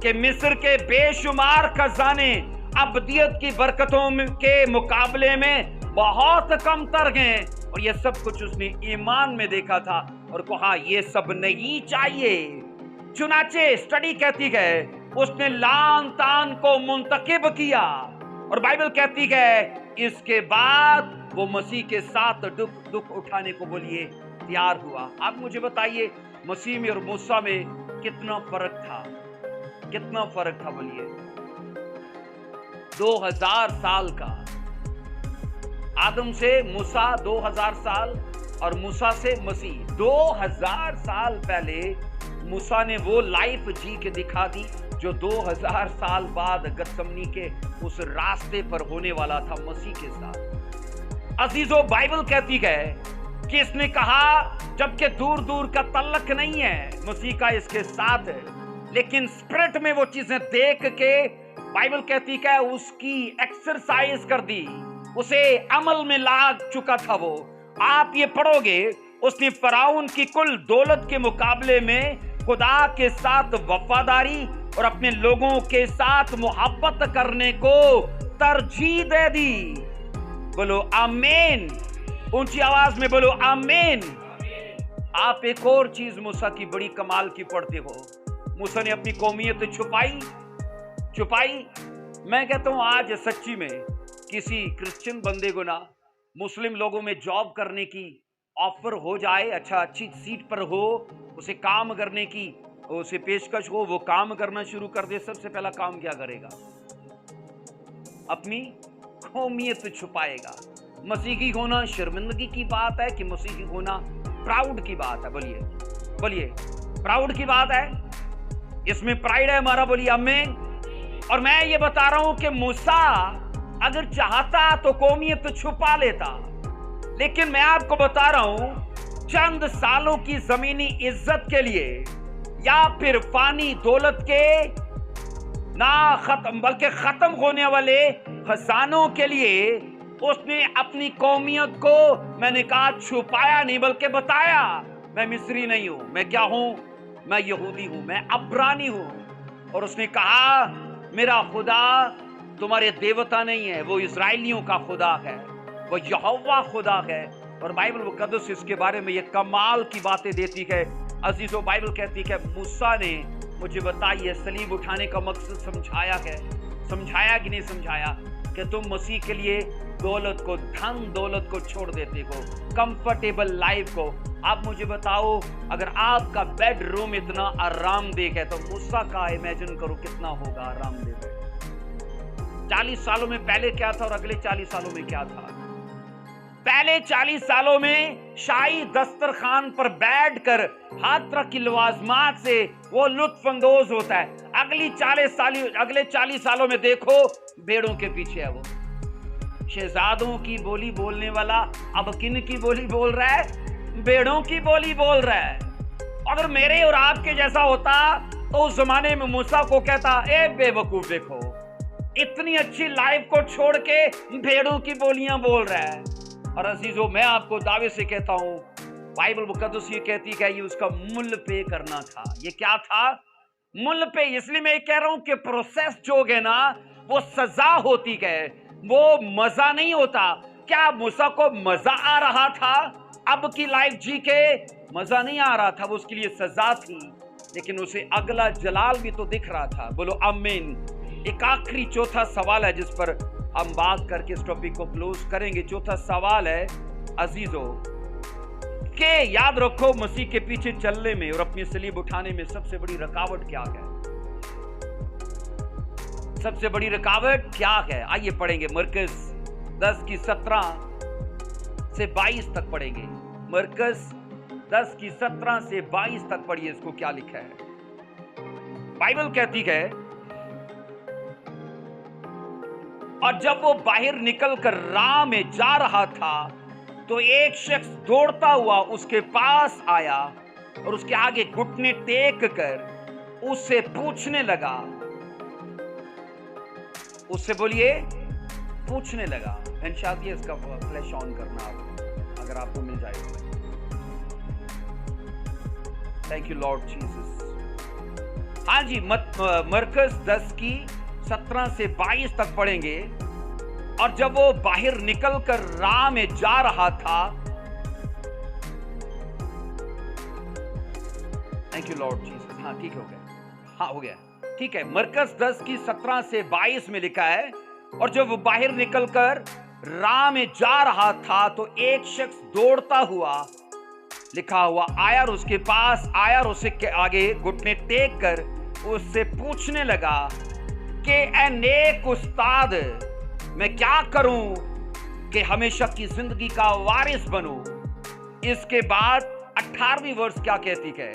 कि मिस्र के बेशुमार खजाने अब्दियत की बरकतों के मुकाबले में बहुत कम तर हैं। और ये सब कुछ उसने ईमान में देखा था और कहा ये सब नहीं चाहिए। चुनाचे स्टडी कहती है उसने लान तान को मुंतकिब किया और बाइबल कहती है इसके बाद वो मसीह के साथ दुख उठाने को बोलिए तैयार हुआ। आप मुझे बताइए मसीह में और मूसा में कितना फर्क था? कितना फर्क था बोलिए? 2000 साल का। आदम से मूसा 2000 साल और मूसा से मसीह 2000 साल पहले मूसा ने वो लाइफ जी के दिखा दी जो 2000 साल बाद गतसमनी के उस रास्ते पर होने वाला था मसीह के साथ। अजीजों, बाइबल कहती है कि इसने कहा जबकि दूर दूर का तल्लक नहीं है, मसीह का इसके साथ है, लेकिन स्पिरिट में वो चीजें देख के बाइबल कहती है उसकी एक्सरसाइज कर दी, उसे अमल में ला चुका था वो। आप ये पढ़ोगे उसने फराउन की कुल दौलत के मुकाबले में खुदा के साथ वफादारी और अपने लोगों के साथ मोहब्बत करने को तरजीह दे दी। बोलो आमीन। ऊंची आवाज में बोलो आमीन। आप एक और चीज मूसा की बड़ी कमाल की पढ़ते हो। मूसा ने अपनी कौमियत छुपाई। मैं कहता हूं आज सच्ची में किसी क्रिश्चियन बंदे को ना मुस्लिम लोगों में जॉब करने की ऑफर हो जाए, अच्छी सीट पर हो, उसे काम करने की उसे पेशकश हो, वो काम करना शुरू कर दे, सबसे पहला काम क्या करेगा? अपनी कौमियत छुपाएगा। मसीही होना शर्मिंदगी की बात है कि मसीही होना प्राउड की बात है? बोलिए प्राउड की बात है, इसमें प्राइड है हमारा। बोलिए आमीन। और मैं ये बता रहा हूं कि मूसा अगर चाहता तो कौमियत छुपा लेता, लेकिन मैं आपको बता रहा हूं चंद सालों की जमीनी इज्जत के लिए या फिर फानी दौलत के ना खत्म बल्कि खत्म होने वाले खजानों के लिए उसने अपनी कौमियत को, मैंने कहा छुपाया नहीं बल्कि बताया। मैं मिस्री नहीं हूं, मैं क्या हूं? मैं यहूदी हूं, मैं अब्रानी हूं। और उसने कहा मेरा खुदा तुम्हारे देवता नहीं है, वो इजराइलियों का खुदा है, वो यहोवा खुदा है। और बाइबल मुकद्दस इसके बारे में ये कमाल की बातें देती है। अजीजों, बाइबल कहती है मूसा ने मुझे बताइए सलीब उठाने का मकसद समझाया कि नहीं समझाया? कि तुम मसीह के लिए दौलत को, धन दौलत को छोड़ देते हो, कंफर्टेबल लाइफ को। आप मुझे बताओ अगर आपका बेडरूम इतना आरामदेह है तो मूसा का इमेजिन करो कितना होगा आरामदेह। 40 सालों में पहले क्या था और अगले 40 सालों में क्या था? पहले 40 सालों में शाही दस्तरखान पर बैठकर हर तरह की लवाजमात से वो लुत्फ अंदोज होता है। अगले 40 सालों में देखो भेड़ों के पीछे है वो। शहजादों की बोली बोलने वाला अब किन की बोली बोल रहा है? भेड़ों की बोली बोल रहा है। अगर मेरे और आपके जैसा होता तो उस जमाने में मूसा को कहता, ए बेवकूफ, देखो इतनी अच्छी लाइफ को छोड़ के भेड़ों की बोलियां बोल रहा है। और अजीजों, मैं आपको दावे से कहता हूं, बाइबल मुकद्दस ये कहती है कि ये उसका मूल्य पे करना था। ये क्या था? मूल्य पे। इसलिए मैं कह रहा हूं कि प्रोसेस जो है ना, वो सजा होती है, वो मजा नहीं होता। क्या मूसा को मजा आ रहा था? अब की लाइफ जी के मजा नहीं आ रहा था, वो उसके लिए सजा थी, लेकिन उसे अगला जलाल भी तो दिख रहा था। बोलो आमीन। एक आखिरी चौथा सवाल है जिस पर हम बात करके इस टॉपिक को क्लोज करेंगे। चौथा सवाल है अजीजों, के याद रखो, मसीह के पीछे चलने में और अपनी सलीब उठाने में सबसे बड़ी रुकावट क्या है? सबसे बड़ी रुकावट क्या है? आइए पढ़ेंगे मरकस 10 की 17 से 22 तक पढ़ेंगे। मरकस 10 की 17 से 22 तक पढ़िए, इसको क्या लिखा है। बाइबल कहती है, और जब वो बाहर निकलकर राह में जा रहा था तो एक शख्स दौड़ता हुआ उसके पास आया और उसके आगे घुटने टेक कर उससे पूछने लगा। उससे बोलिए, पूछने लगा। शायद इसका फ्लैश ऑन करना आप, अगर आपको मिल जाए। Thank you Lord Jesus. हाँ जी, मरकस 10 की 17 से 22 तक पढ़ेंगे। और जब वो बाहर निकलकर राह में जा रहा था, थैंक यू लॉर्ड जीसस। हाँ ठीक हो गया, हाँ हो गया, ठीक है। मरकस 10 की 17 से 22 में लिखा है, और जब वो बाहर निकलकर राह में जा रहा था तो एक शख्स दौड़ता हुआ, लिखा हुआ, आया और उसके पास आया और उसे आगे घुटने टेक कर उससे पूछने लगा कि ऐ नेक उस्ताद, मैं क्या करूं कि हमेशा की जिंदगी का वारिस बनूं। इसके बाद 18वीं वर्ष क्या कहती है?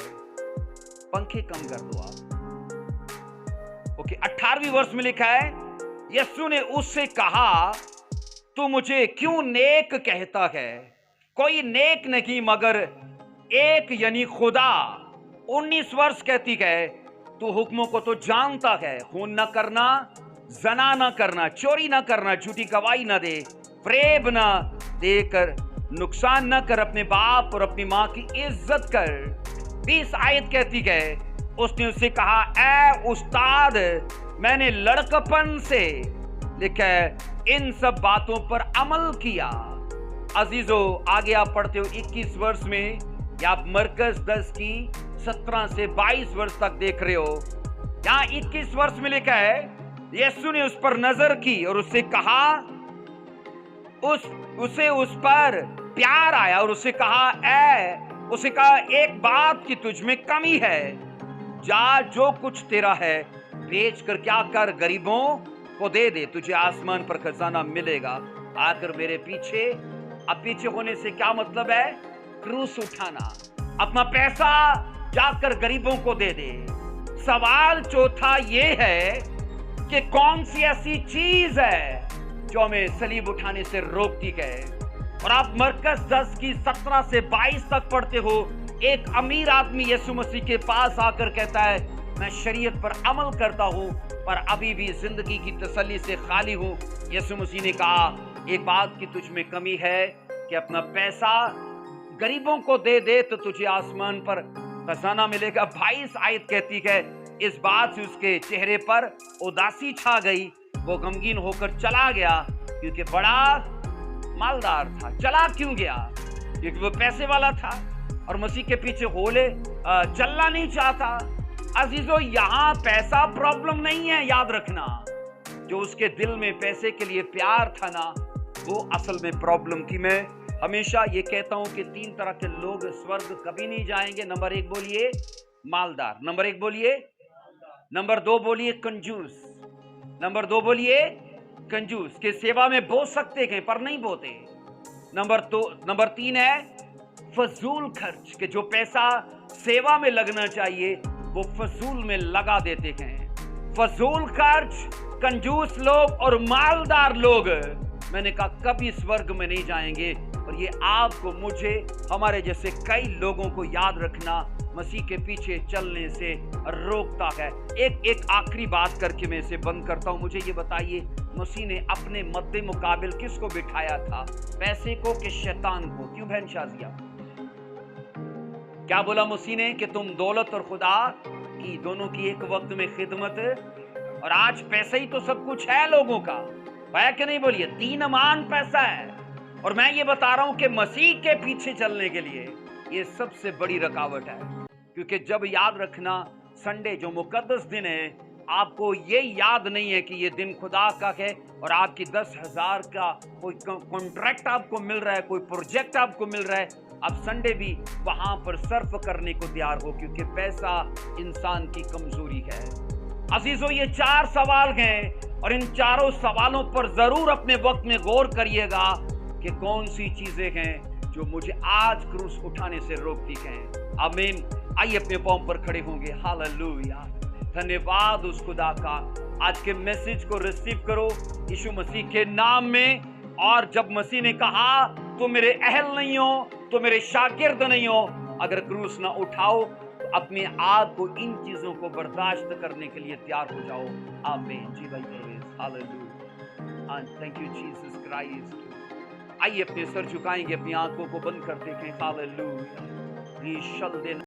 पंखे कम कर दो आप। ओके, 18वीं वर्ष में लिखा है, यीशु ने उससे कहा, तू मुझे क्यों नेक कहता है? कोई नेक नहीं मगर एक, यानी खुदा। 19 वर्ष कहती है, तू हुक्मों को तो जानता है, खून न करना, जना न करना, चोरी न करना, झूठी गवाही न दे, प्रेम न देकर नुकसान न कर, अपने बाप और अपनी माँ की इज्जत कर। 20 आयत कहती है, उसने उससे कहा, ऐ उस्ताद, मैंने लड़कपन से, लिखा है, इन सब बातों पर अमल किया। अजीजों, आगे आप पढ़ते हो 21 वर्ष में, या आप मरकस 10 की 17 से 22 वर्ष तक देख रहे हो। यहां 21 वर्ष में लिखा है, यीशु ने उस पर नजर की और उससे कहा, उसे उस पर प्यार आया और उससे कहा, उसे कहा, एक बात की तुझ में कमी है, जा जो कुछ तेरा है बेच कर क्या कर, गरीबों को दे दे, तुझे आसमान पर खजाना मिलेगा, आकर मेरे पीछे। अब पीछे होने से क्या मतलब है? क्रूस उठाना, अपना पैसा जाकर गरीबों को दे दे। सवाल चौथा ये है कि कौन सी ऐसी चीज है जो हमें सलीब उठाने से रोकती है? और आप मरकस 10 की 17 से 22 तक पढ़ते हो, एक अमीर आदमी यीशु मसीह के पास आकर कहता है, मैं शरीयत पर अमल करता हूं पर अभी भी जिंदगी की तसल्ली से खाली हूं। यीशु मसीह ने कहा, एक बात की तुझ में कमी है कि अपना पैसा गरीबों को दे दे तो तुझे आसमान पर खजाना मिलेगा। 22 आयत कहती है, इस बात से उसके चेहरे पर उदासी छा गई, वो गमगीन होकर चला गया क्योंकि बड़ा मालदार था। चला क्यों गया? क्योंकि वो पैसे वाला था और मसीह के पीछे होले चलना नहीं चाहता। अजीजों, यहाँ पैसा प्रॉब्लम नहीं है, याद रखना। जो उसके दिल में पैसे के लिए प्यार था ना, वो असल में प्रॉब्लम थी। मैं हमेशा ये कहता हूं कि 3 तरह के लोग स्वर्ग कभी नहीं जाएंगे। नंबर 1 बोलिए मालदार, नंबर 1 बोलिए, नंबर 2 बोलिए कंजूस, नंबर 2 बोलिए कंजूस, के सेवा में बो सकते हैं पर नहीं बोते। नंबर 3 है फजूल खर्च, के जो पैसा सेवा में लगना चाहिए वो फजूल में लगा देते हैं। फजूल खर्च, कंजूस लोग और मालदार लोग, मैंने कहा, कभी स्वर्ग में नहीं जाएंगे। اور یہ آپ کو مجھے ہمارے جیسے کئی لوگوں کو یاد رکھنا مسیح کے پیچھے چلنے سے روکتا ہے۔ ایک آخری بات کر کے میں اسے بند کرتا ہوں۔ مجھے یہ بتائیے مسیح نے اپنے مد مقابل کس کو بٹھایا تھا؟ پیسے کو کہ شیطان کو؟ کیوں بہن شازیہ؟ کیا بولا مسیح نے کہ تم دولت اور خدا کی دونوں کی ایک وقت میں خدمت، اور آج پیسہ ہی تو سب کچھ ہے لوگوں کا، ہے کہ نہیں؟ بولیے دین امان پیسہ ہے۔ اور میں یہ بتا رہا ہوں کہ مسیح کے پیچھے چلنے کے لیے یہ سب سے بڑی رکاوٹ ہے، کیونکہ جب یاد رکھنا سنڈے جو مقدس دن ہے، آپ کو یہ یاد نہیں ہے کہ یہ دن خدا کا ہے اور آپ کی 10,000 کا کوئی کانٹریکٹ آپ کو مل رہا ہے، کوئی پروجیکٹ آپ کو مل رہا ہے، اب سنڈے بھی وہاں پر صرف کرنے کو تیار ہو، کیونکہ پیسہ انسان کی کمزوری ہے۔ عزیزو یہ 4 سوال ہیں اور ان چاروں سوالوں پر ضرور اپنے وقت میں غور کریے گا کہ کون سی چیزیں ہیں جو مجھے آج کروس اٹھانے سے روکتی ہیں۔ آمین۔ آئیے اپنے پاؤں پر کھڑے ہوں گے۔ ہاللویا، دھنیہ واد اس خدا کا۔ آج کے میسج کو ریسیو کرو یشوع مسیح کے نام میں۔ اور جب مسیح نے کہا تو میرے اہل نہیں ہو، تو میرے شاگرد نہیں ہو، اگر کروس نہ اٹھاؤ تو اپنے آپ کو ان چیزوں کو برداشت کرنے کے لیے تیار ہو جاؤ۔ آمین۔ جی بھائی Parvez, hallelujah, thank you Jesus Christ. آئیے اپنے سر جھکائیں گے، اپنی آنکھوں کو بند کرتے ہیں۔ ہاللویا۔